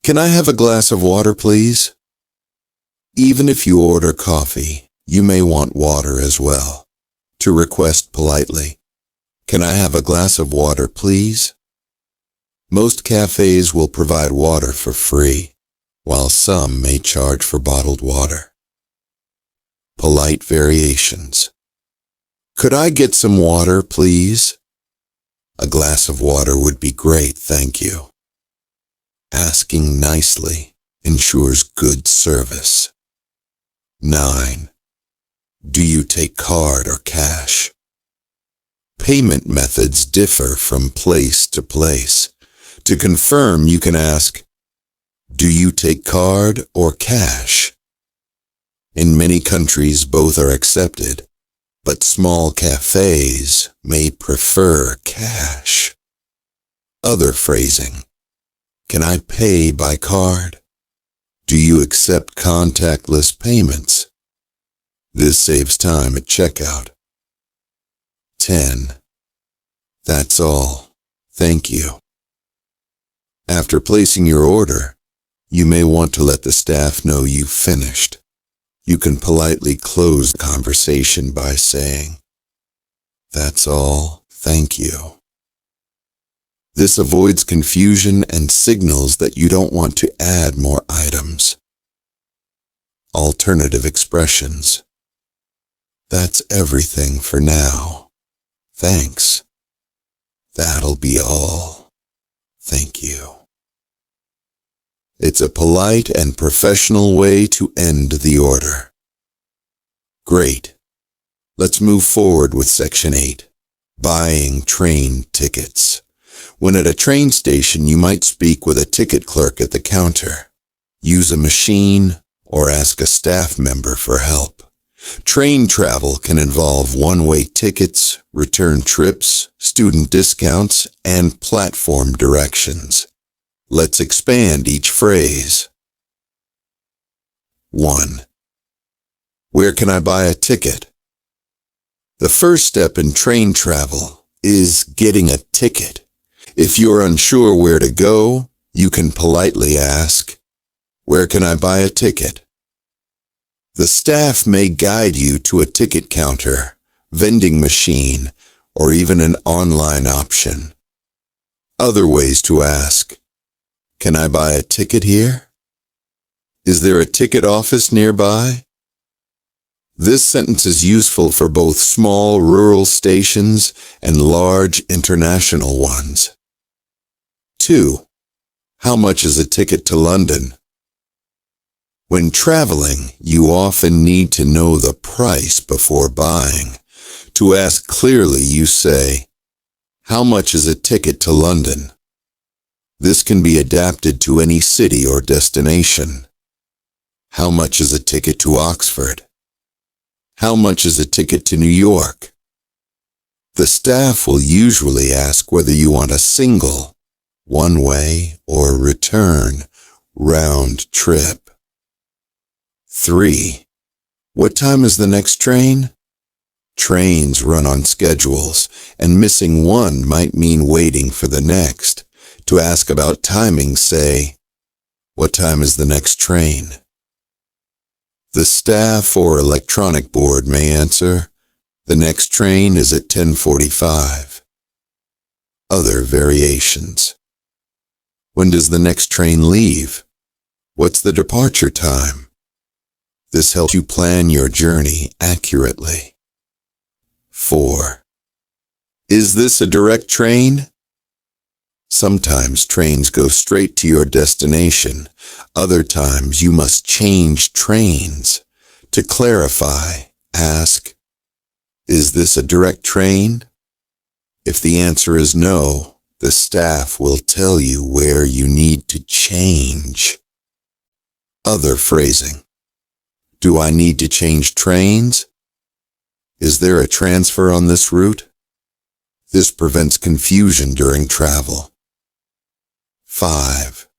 Can I have a glass of water, please? Even if you order coffee, you may want water as well. To request politely, can I have a glass of water, please? Most cafes will provide water for free, while some may charge for bottled water. Polite variations: could I get some water, please? A glass of water would be great, thank you. Asking nicely ensures good service. 9. Do you take card or cash? Payment methods differ from place to place. To confirm, you can ask, do you take card or cash? In many countries, both are accepted, but small cafes may prefer cash. Other phrasing: can I pay by card? Do you accept contactless payments? This saves time at checkout. 10. That's all. Thank you. After placing your order, you may want to let the staff know you've finished. You can politely close the conversation by saying, that's all. Thank you. This avoids confusion and signals that you don't want to add more items. Alternative expressions: that's everything for now. Thanks. That'll be all. Thank you. It's a polite and professional way to end the order. Great. Let's move forward with Section 8, buying train tickets. When at a train station, you might speak with a ticket clerk at the counter, use a machine, or ask a staff member for help. Train travel can involve one-way tickets, return trips, student discounts, and platform directions. Let's expand each phrase. 1. Where can I buy a ticket? The first step in train travel is getting a ticket. If you're unsure where to go, you can politely ask, "Where can I buy a ticket?" The staff may guide you to a ticket counter, vending machine, or even an online option. Other ways to ask, "Can I buy a ticket here? Is there a ticket office nearby?" This sentence is useful for both small rural stations and large international ones. 2. How much is a ticket to London? When traveling, you often need to know the price before buying. To ask clearly, you say, "How much is a ticket to London?" This can be adapted to any city or destination. How much is a ticket to Oxford? How much is a ticket to New York? The staff will usually ask whether you want a single, one-way, or return, round trip. 3. What time is the next train? Trains run on schedules, and missing one might mean waiting for the next. To ask about timing, say, "What time is the next train?" The staff or electronic board may answer, "The next train is at 10:45. Other variations. When does the next train leave? What's the departure time? This helps you plan your journey accurately. 4. Is this a direct train? Sometimes trains go straight to your destination. Other times you must change trains. To clarify, ask, "Is this a direct train?" If the answer is no, the staff will tell you where you need to change. Other phrasing. Do I need to change trains? Is there a transfer on this route? This prevents confusion during travel. 5.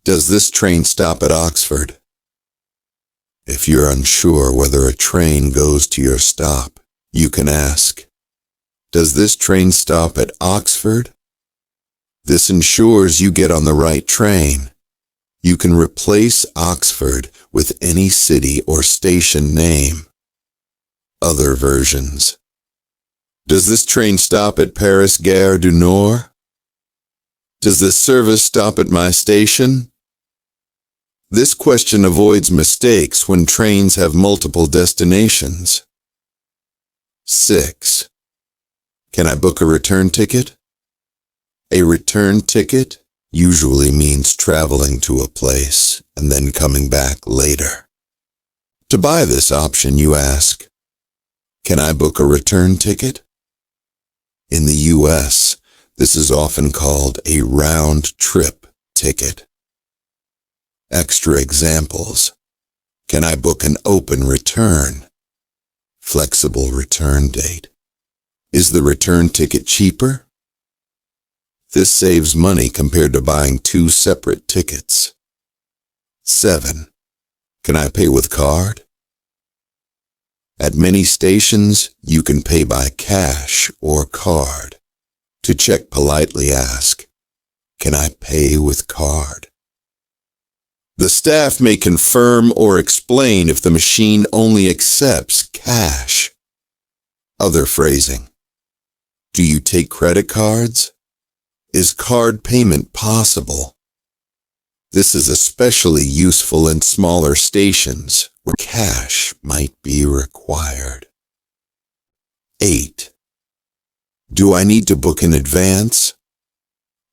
Does this train stop at Oxford? If you're unsure whether a train goes to your stop, you can ask, "Does this train stop at Oxford?" This ensures you get on the right train. You can replace Oxford with any city or station name. Other versions. Does this train stop at Paris Gare du Nord? Does this service stop at my station? This question avoids mistakes when trains have multiple destinations. 6. Can I book a return ticket? A return ticket usually means traveling to a place and then coming back later. To buy this option, you ask, "Can I book a return ticket?" In the U.S., this is often called a round-trip ticket. Extra examples. Can I book an open return? Flexible return date. Is the return ticket cheaper? This saves money compared to buying two separate tickets. 7. Can I pay with card? At many stations, you can pay by cash or card. To check, politely ask, "Can I pay with card?" The staff may confirm or explain if the machine only accepts cash. Other phrasing. Do you take credit cards? Is card payment possible? This is especially useful in smaller stations where cash might be required. 8. Do I need to book in advance?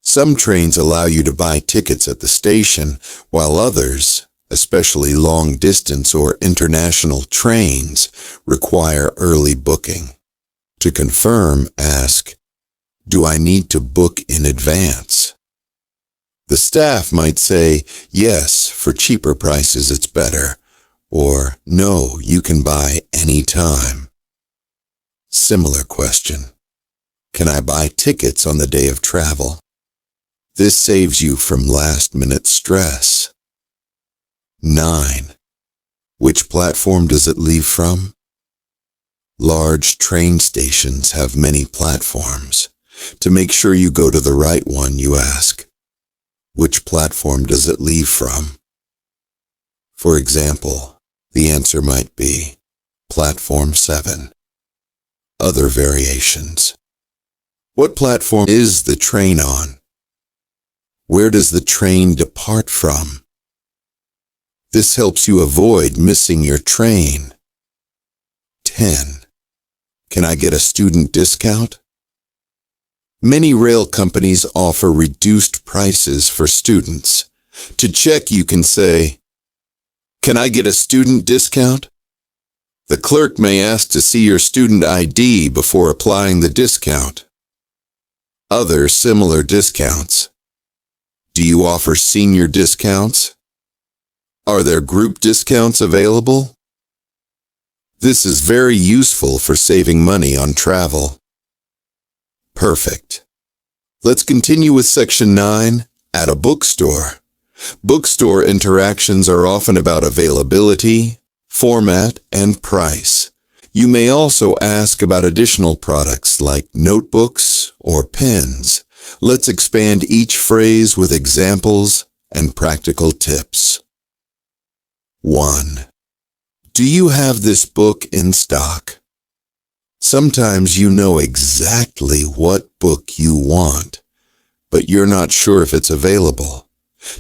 Some trains allow you to buy tickets at the station, while others, especially long-distance or international trains, require early booking. To confirm, ask, Do I need to book in advance? The staff might say, yes, for cheaper prices it's better, or no, you can buy any time. Similar question. Can I buy tickets on the day of travel? This saves you from last-minute stress. 9. Which platform does it leave from? Large train stations have many platforms. To make sure you go to the right one, you ask, which platform does it leave from? For example, the answer might be Platform 7. Other variations. What platform is the train on? Where does the train depart from? This helps you avoid missing your train. 10. Can I get a student discount? Many rail companies offer reduced prices for students. To check, you can say, can I get a student discount? The clerk may ask to see your student ID before applying the discount. Other similar discounts. Do you offer senior discounts? Are there group discounts available? This is very useful for saving money on travel. Perfect. Let's continue with section 9, at a bookstore. Bookstore interactions are often about availability, format, and price. You may also ask about additional products like notebooks or pens. Let's expand each phrase with examples and practical tips. 1. Do you have this book in stock? Sometimes you know exactly what book you want, but you're not sure if it's available.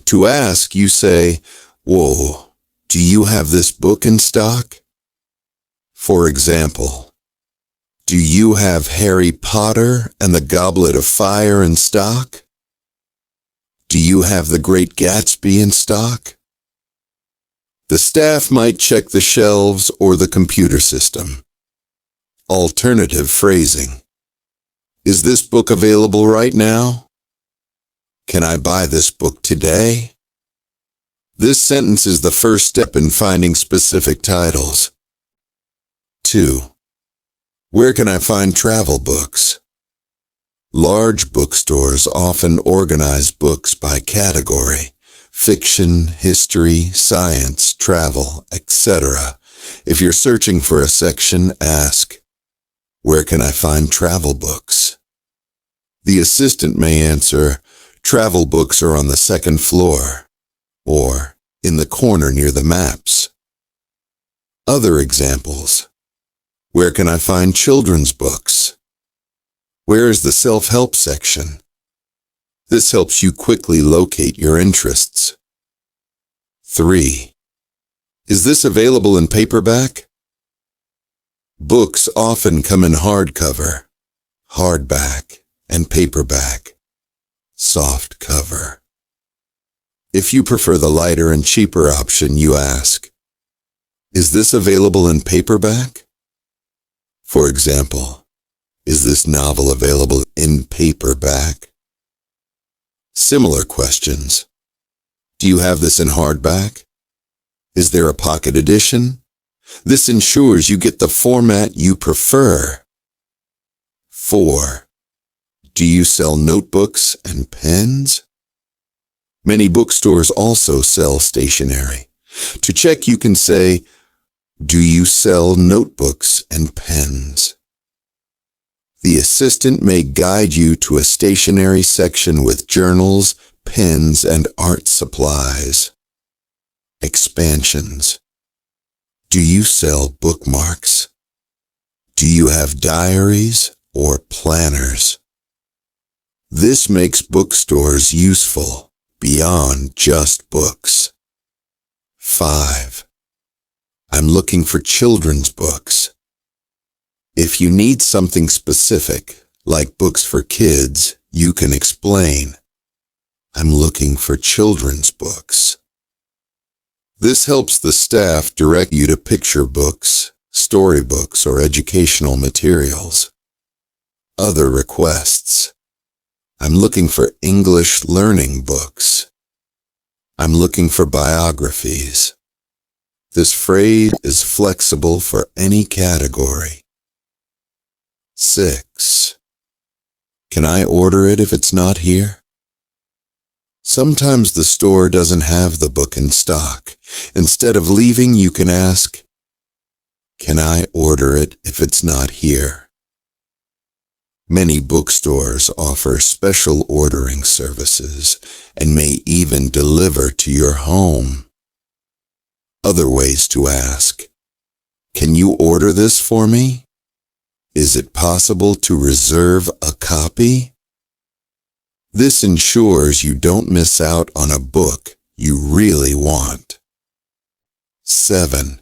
To ask, you say, whoa, do you have this book in stock? For example, do you have Harry Potter and the Goblet of Fire in stock? Do you have The Great Gatsby in stock? The staff might check the shelves or the computer system. Alternative phrasing. Is this book available right now? Can I buy this book today? This sentence is the first step in finding specific titles. 2. Where can I find travel books? Large bookstores often organize books by category: fiction, history, science, travel, etc. If you're searching for a section, ask, where can I find travel books? The assistant may answer, travel books are on the second floor, or in the corner near the maps. Other examples. Where can I find children's books? Where is the self-help section? This helps you quickly locate your interests. 3. Is this available in paperback? Books often come in hardcover, hardback, and paperback, soft cover. If you prefer the lighter and cheaper option, you ask, is this available in paperback? For example, is this novel available in paperback? Similar questions. Do you have this in hardback? Is there a pocket edition? This ensures you get the format you prefer. 4. Do you sell notebooks and pens? Many bookstores also sell stationery. To check, you can say, do you sell notebooks and pens? The assistant may guide you to a stationery section with journals, pens, and art supplies. Expansions. Do you sell bookmarks? Do you have diaries or planners? This makes bookstores useful beyond just books. 5. I'm looking for children's books. If you need something specific, like books for kids, you can explain, I'm looking for children's books. This helps the staff direct you to picture books, storybooks, or educational materials. Other requests. I'm looking for English learning books. I'm looking for biographies. This phrase is flexible for any category. 6. Can I order it if it's not here? Sometimes the store doesn't have the book in stock. Instead of leaving, you can ask, can I order it if it's not here? Many bookstores offer special ordering services and may even deliver to your home. Other ways to ask, can you order this for me? Is it possible to reserve a copy? This ensures you don't miss out on a book you really want. 7.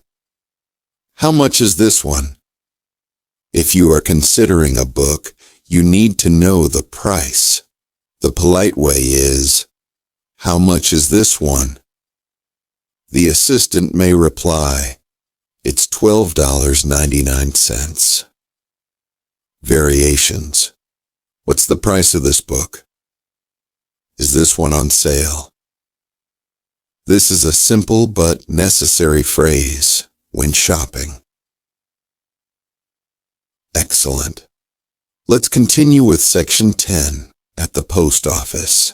How much is this one? If you are considering a book, you need to know the price. The polite way is, how much is this one? The assistant may reply, it's $12.99. Variations. What's the price of this book? Is this one on sale? This is a simple but necessary phrase when shopping. Excellent. Let's continue with section 10, at the post office.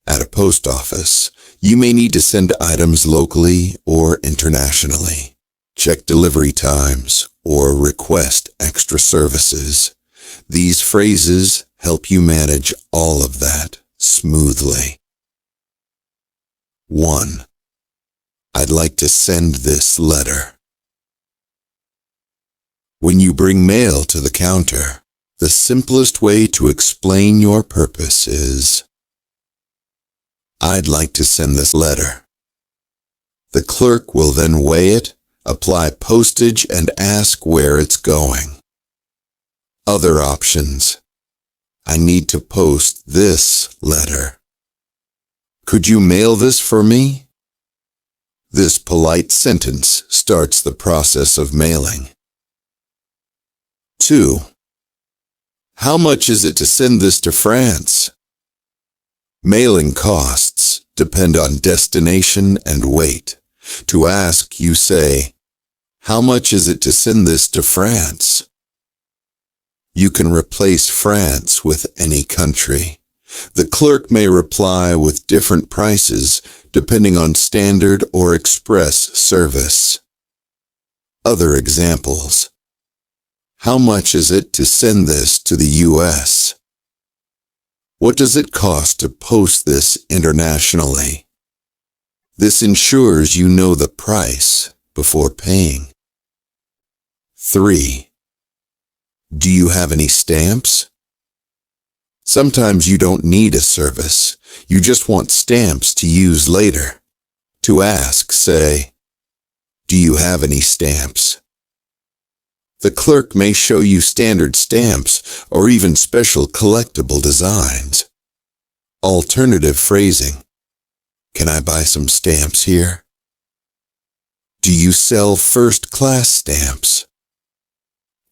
At a post office, you may need to send items locally or internationally, check delivery times, or request extra services. These phrases help you manage all of that smoothly. 1. I'd like to send this letter. When you bring mail to the counter, the simplest way to explain your purpose is, I'd like to send this letter. The clerk will then weigh it, apply postage, and ask where it's going. Other options. I need to post this letter. Could you mail this for me? This polite sentence starts the process of mailing. 2. How much is it to send this to France? Mailing costs depend on destination and weight. To ask, you say, how much is it to send this to France? You can replace France with any country. The clerk may reply with different prices depending on standard or express service. Other examples. How much is it to send this to the U.S.? What does it cost to post this internationally? This ensures you know the price before paying. 3. Do you have any stamps? Sometimes you don't need a service. You just want stamps to use later. To ask, say, do you have any stamps? The clerk may show you standard stamps or even special collectible designs. Alternative phrasing. Can I buy some stamps here? Do you sell first-class stamps?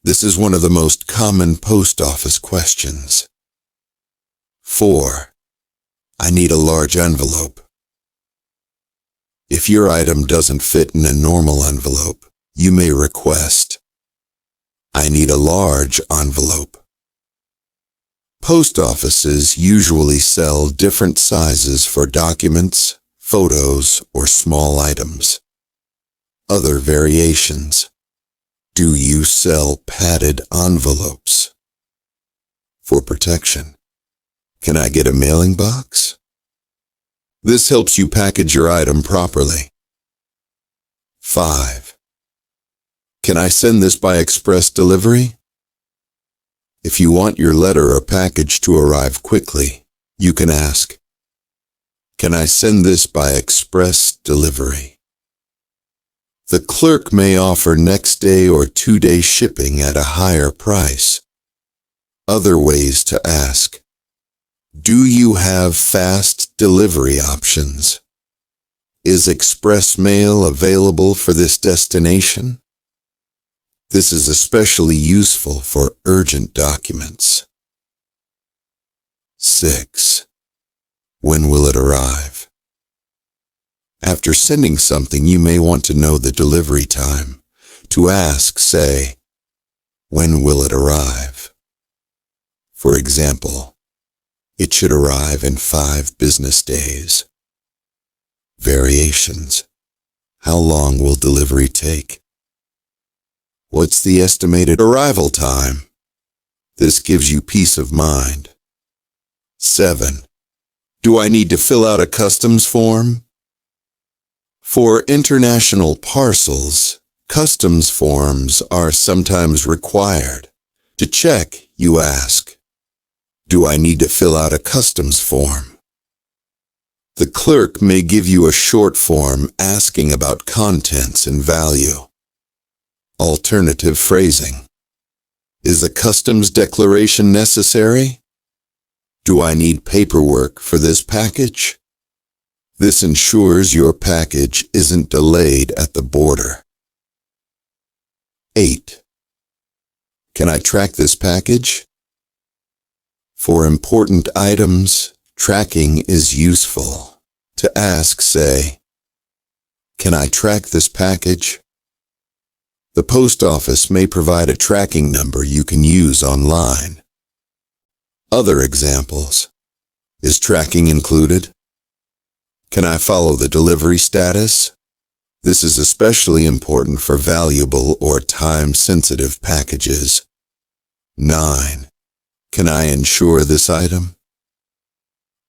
This is one of the most common post office questions. 4. I need a large envelope. If your item doesn't fit in a normal envelope, you may request, I need a large envelope. Post offices usually sell different sizes for documents, photos, or small items. Other variations. Do you sell padded envelopes? For protection. Can I get a mailing box? This helps you package your item properly. 5. Can I send this by express delivery? If you want your letter or package to arrive quickly, you can ask, can I send this by express delivery? The clerk may offer next day or 2-day shipping at a higher price. Other ways to ask, do you have fast delivery options? Is express mail available for this destination? This is especially useful for urgent documents. 6. When will it arrive? After sending something, you may want to know the delivery time. To ask, say, when will it arrive? For example, it should arrive in 5 business days. Variations. How long will delivery take? What's the estimated arrival time? This gives you peace of mind. 7. Do I need to fill out a customs form? For international parcels, customs forms are sometimes required. To check, you ask, do I need to fill out a customs form? The clerk may give you a short form asking about contents and value. Alternative phrasing. Is a customs declaration necessary? Do I need paperwork for this package? This ensures your package isn't delayed at the border. 8. Can I track this package? For important items, tracking is useful. To ask, say, can I track this package? The post office may provide a tracking number you can use online. Other examples. Is tracking included? Can I follow the delivery status? This is especially important for valuable or time-sensitive packages. 9. Can I insure this item?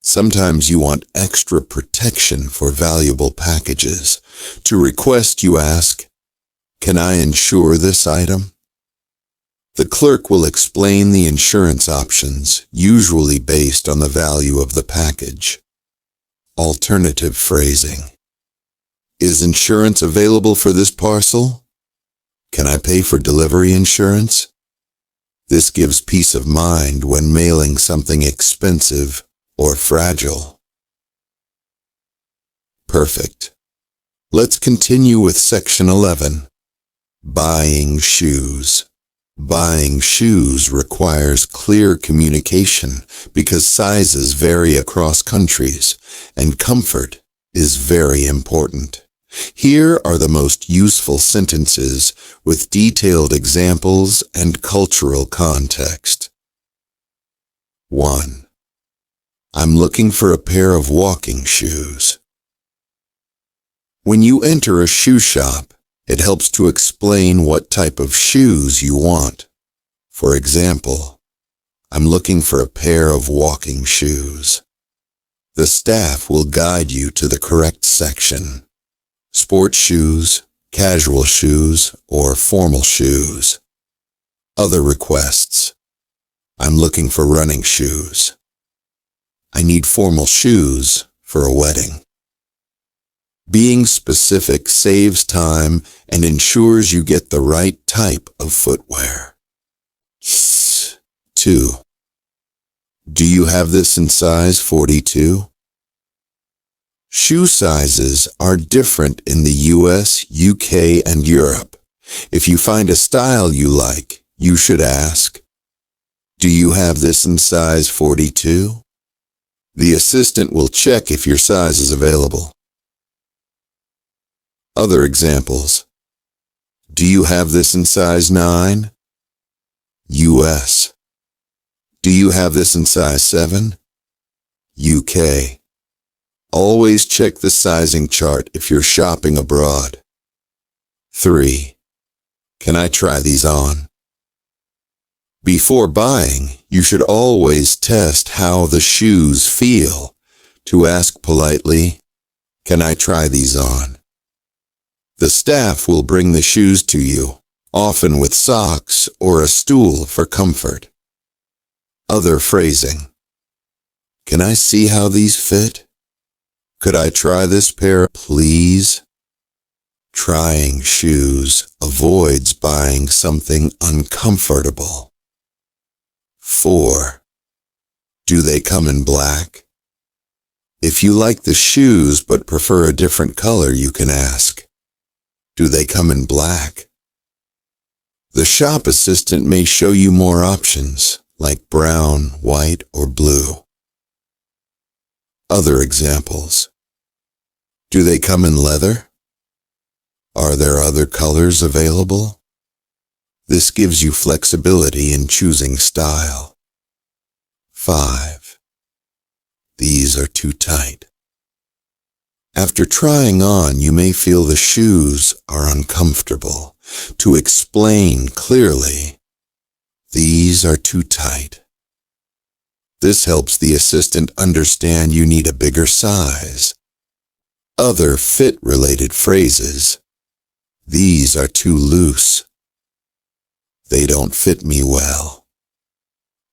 Sometimes you want extra protection for valuable packages. To request, you ask, can I insure this item? The clerk will explain the insurance options, usually based on the value of the package. Alternative phrasing. Is insurance available for this parcel? Can I pay for delivery insurance? This gives peace of mind when mailing something expensive or fragile. Perfect. Let's continue with section 11. Buying shoes. Buying shoes requires clear communication because sizes vary across countries, and comfort is very important. Here are the most useful sentences with detailed examples and cultural context. 1. I'm looking for a pair of walking shoes. When you enter a shoe shop, it helps to explain what type of shoes you want. For example, I'm looking for a pair of walking shoes. The staff will guide you to the correct section. Sports shoes, casual shoes, or formal shoes. Other requests. I'm looking for running shoes. I need formal shoes for a wedding. Being specific saves time and ensures you get the right type of footwear. 2. Do you have this in size 42? Shoe sizes are different in the US, UK, and Europe. If you find a style you like, you should ask, do you have this in size 42? The assistant will check if your size is available. Other examples. Do you have this in size 9? US. Do you have this in size 7? UK. Always check the sizing chart if you're shopping abroad. 3. Can I try these on? Before buying, you should always test how the shoes feel. To ask politely, can I try these on? The staff will bring the shoes to you, often with socks or a stool for comfort. Other phrasing. Can I see how these fit? Could I try this pair, please? Trying shoes avoids buying something uncomfortable. 4. Do they come in black? If you like the shoes but prefer a different color, you can ask, do they come in black? The shop assistant may show you more options, like brown, white, or blue. Other examples. Do they come in leather? Are there other colors available? This gives you flexibility in choosing style. 5. These are too tight. After trying on, you may feel the shoes are uncomfortable. To explain clearly, these are too tight. This helps the assistant understand you need a bigger size. Other fit-related phrases. These are too loose. They don't fit me well.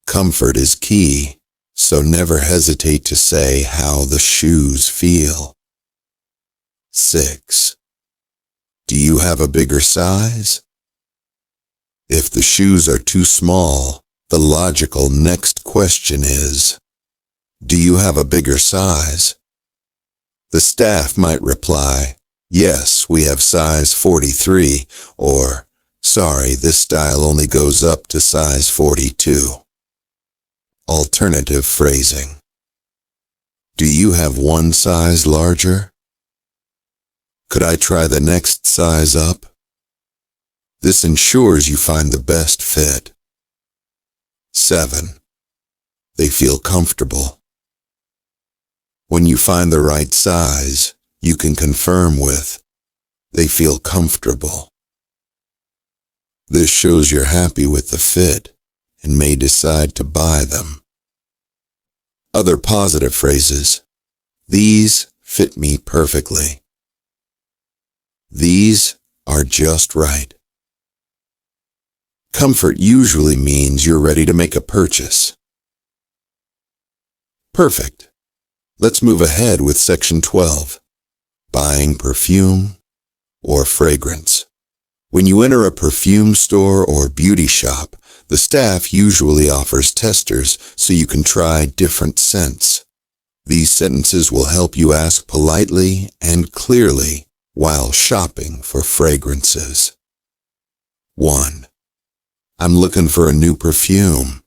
Comfort is key, so never hesitate to say how the shoes feel. 6. Do you have a bigger size? If the shoes are too small, the logical next question is, do you have a bigger size? The staff might reply, yes, we have size 43, or, sorry, this style only goes up to size 42. Alternative phrasing. Do you have one size larger? Could I try the next size up? This ensures you find the best fit. 7. They feel comfortable. When you find the right size, you can confirm with, they feel comfortable. This shows you're happy with the fit and may decide to buy them. Other positive phrases. These fit me perfectly. These are just right. Comfort usually means you're ready to make a purchase. Perfect. Let's move ahead with section 12. Buying perfume or fragrance. When you enter a perfume store or beauty shop, the staff usually offers testers so you can try different scents. These sentences will help you ask politely and clearly while shopping for fragrances. 1. I'm looking for a new perfume.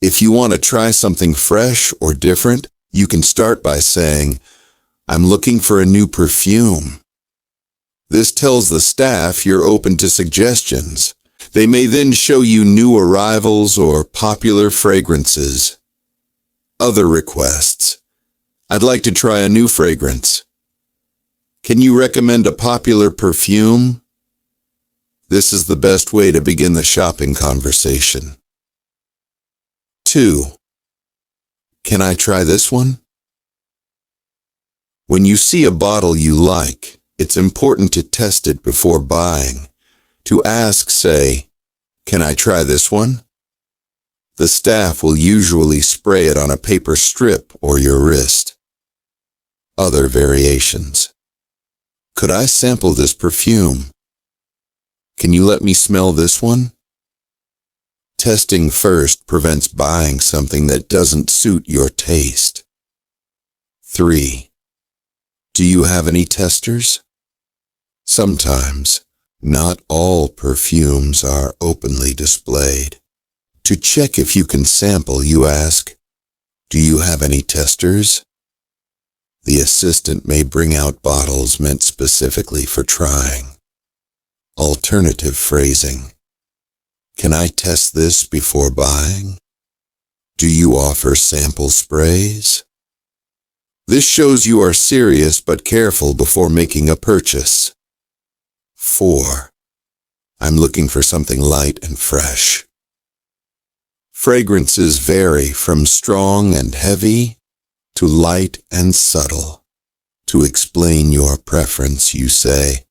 If you want to try something fresh or different, you can start by saying, I'm looking for a new perfume. This tells the staff you're open to suggestions. They may then show you new arrivals or popular fragrances. Other requests. I'd like to try a new fragrance. Can you recommend a popular perfume? This is the best way to begin the shopping conversation. 2. Can I try this one? When you see a bottle you like, it's important to test it before buying. To ask, say, can I try this one? The staff will usually spray it on a paper strip or your wrist. Other variations. Could I sample this perfume? Can you let me smell this one? Testing first prevents buying something that doesn't suit your taste. 3. Do you have any testers? Sometimes, not all perfumes are openly displayed. To check if you can sample, you ask, do you have any testers? The assistant may bring out bottles meant specifically for trying. Alternative phrasing. Can I test this before buying? Do you offer sample sprays? This shows you are serious but careful before making a purchase. 4. I'm looking for something light and fresh. Fragrances vary from strong and heavy to light and subtle. To explain your preference, you say,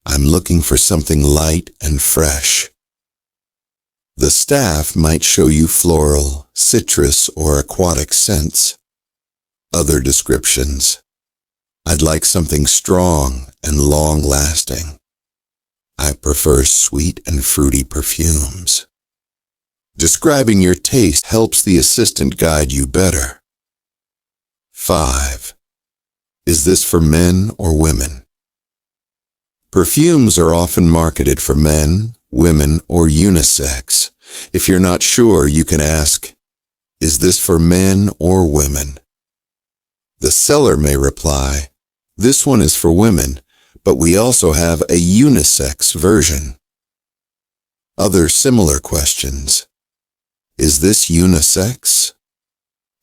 I'm looking for something light and fresh. The staff might show you floral, citrus, or aquatic scents. Other descriptions. I'd like something strong and long-lasting. I prefer sweet and fruity perfumes. Describing your taste helps the assistant guide you better. 5. Is this for men or women? Perfumes are often marketed for men, women, or unisex. If you're not sure, you can ask, is this for men or women? The seller may reply, "This one is for women, but we also have a unisex version." Other similar questions. Is this unisex?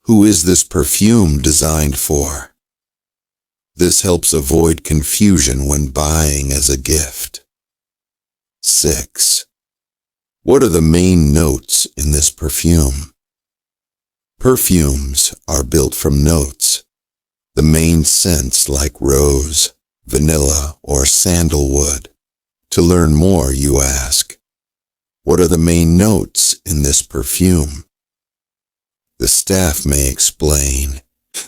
Who is this perfume designed for? This helps avoid confusion when buying as a gift. 6. What are the main notes in this perfume? Perfumes are built from notes. The main scents like rose, vanilla, or sandalwood. To learn more, you ask, what are the main notes in this perfume? The staff may explain,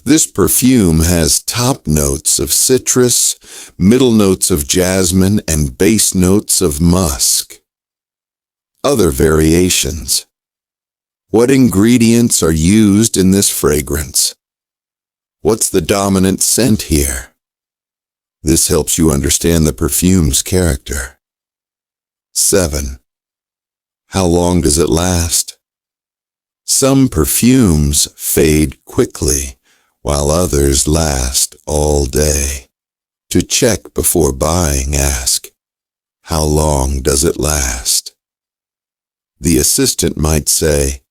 this perfume has top notes of citrus, middle notes of jasmine, and base notes of musk. Other variations. What ingredients are used in this fragrance? What's the dominant scent here? This helps you understand the perfume's character. 7. How long does it last? Some perfumes fade quickly, while others last all day. To check before buying, ask, how long does it last? The assistant might say,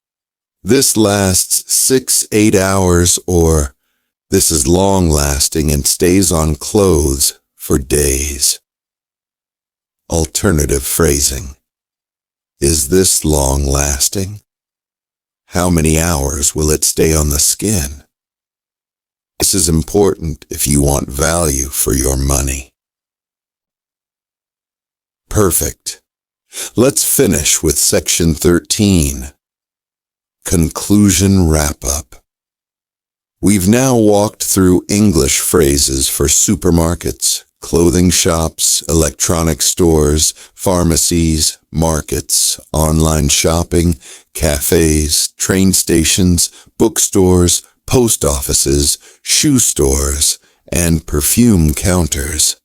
this lasts 6-8 hours, or this is long-lasting and stays on clothes for days. Alternative phrasing. Is this long-lasting? How many hours will it stay on the skin? This is important if you want value for your money. Perfect. Let's finish with section 13. Conclusion wrap-up. We've now walked through English phrases for supermarkets, clothing shops, electronic stores, pharmacies, markets, online shopping, cafes, train stations, bookstores, post offices, shoe stores, and perfume counters.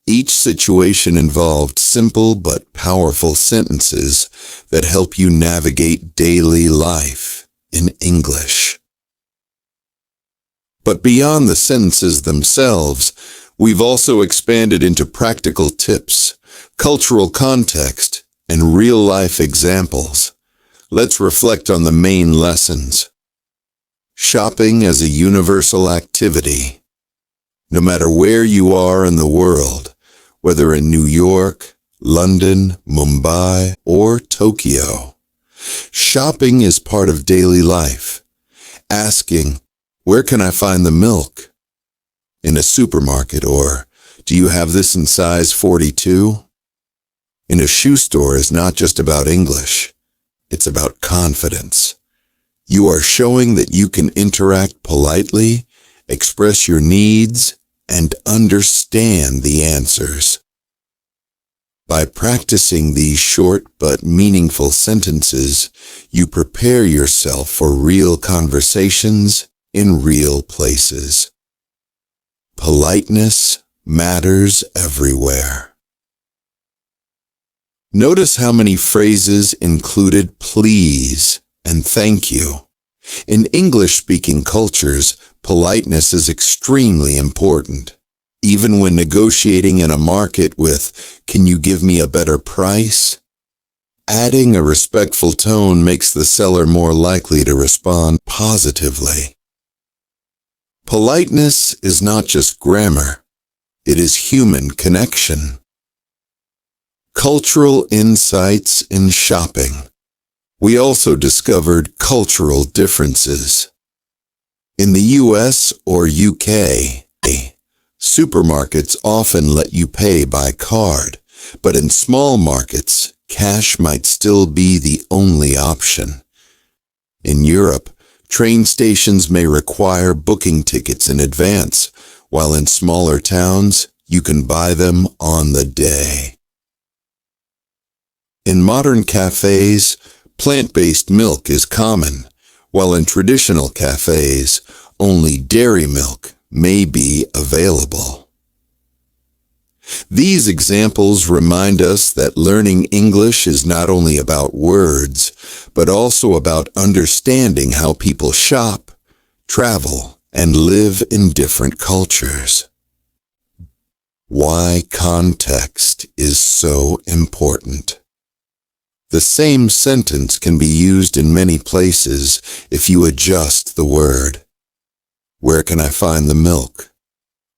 Each situation involved simple but powerful sentences that help you navigate daily life in English. But beyond the sentences themselves, we've also expanded into practical tips, cultural context, and real-life examples. Let's reflect on the main lessons. Shopping as a universal activity. No matter where you are in the world, whether in New York, London, Mumbai, or Tokyo, shopping is part of daily life. Asking, where can I find the milk? In a supermarket, or do you have this in size 42? In a shoe store is not just about English. It's about confidence. You are showing that you can interact politely, express your needs, and understand the answers. By practicing these short but meaningful sentences, you prepare yourself for real conversations in real places. Politeness matters everywhere. Notice how many phrases included please and thank you. In English-speaking cultures, politeness is extremely important. Even when negotiating in a market with, "Can you give me a better price?" Adding a respectful tone makes the seller more likely to respond positively. Politeness is not just grammar. It is human connection. Cultural insights in shopping. We also discovered cultural differences. In the US or UK, supermarkets often let you pay by card, but in small markets, cash might still be the only option. In Europe, train stations may require booking tickets in advance, while in smaller towns, you can buy them on the day. In modern cafes, plant-based milk is common, while in traditional cafes, only dairy milk may be available. These examples remind us that learning English is not only about words, but also about understanding how people shop, travel, and live in different cultures. Why context is so important. The same sentence can be used in many places if you adjust the word. Where can I find the milk?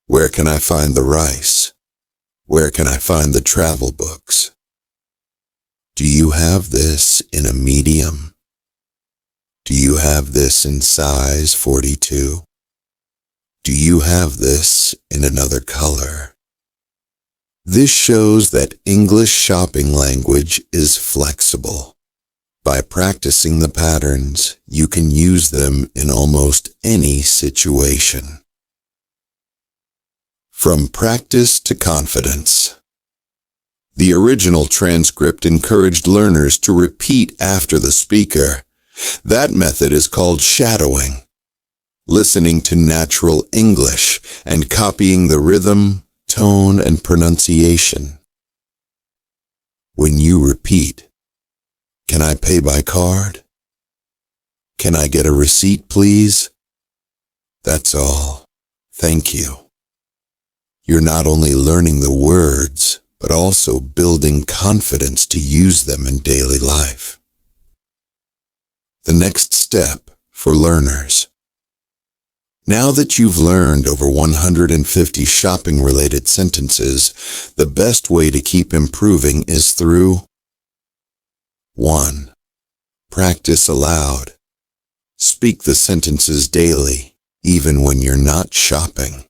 Where can I find the rice? Where can I find the travel books? Do you have this in a medium? Do you have this in size 42? Do you have this in another color? This shows that English shopping language is flexible. By practicing the patterns, you can use them in almost any situation. From practice to confidence. The original transcript encouraged learners to repeat after the speaker. That method is called shadowing, listening to natural English and copying the rhythm, tone, and pronunciation. When you repeat, "Can I pay by card? Can I get a receipt, please? That's all. Thank you." You're not only learning the words, but also building confidence to use them in daily life. The next step for learners. Now that you've learned over 150 shopping-related sentences, the best way to keep improving is through 1. Practice aloud. Speak the sentences daily, even when you're not shopping.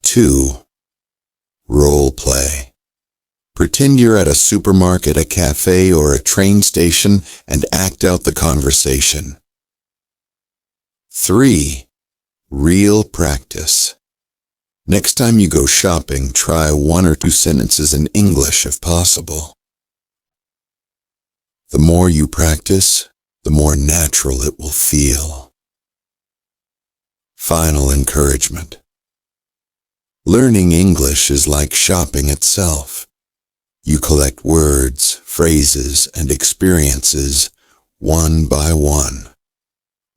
2. Role play. Pretend you're at a supermarket, a café, or a train station and act out the conversation. 3. Real practice. Next time you go shopping, try 1 or 2 sentences in English if possible. The more you practice, the more natural it will feel. Final encouragement. Learning English is like shopping itself. You collect words, phrases, and experiences one by one.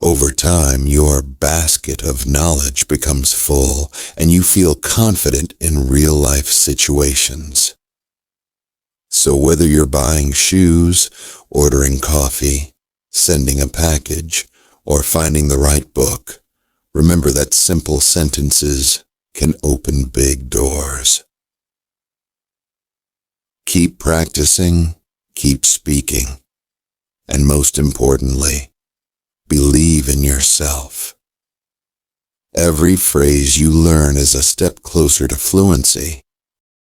Over time, your basket of knowledge becomes full, and you feel confident in real-life situations. So whether you're buying shoes, ordering coffee, sending a package, or finding the right book, remember that simple sentences can open big doors. Keep practicing, keep speaking, and most importantly, believe in yourself. Every phrase you learn is a step closer to fluency,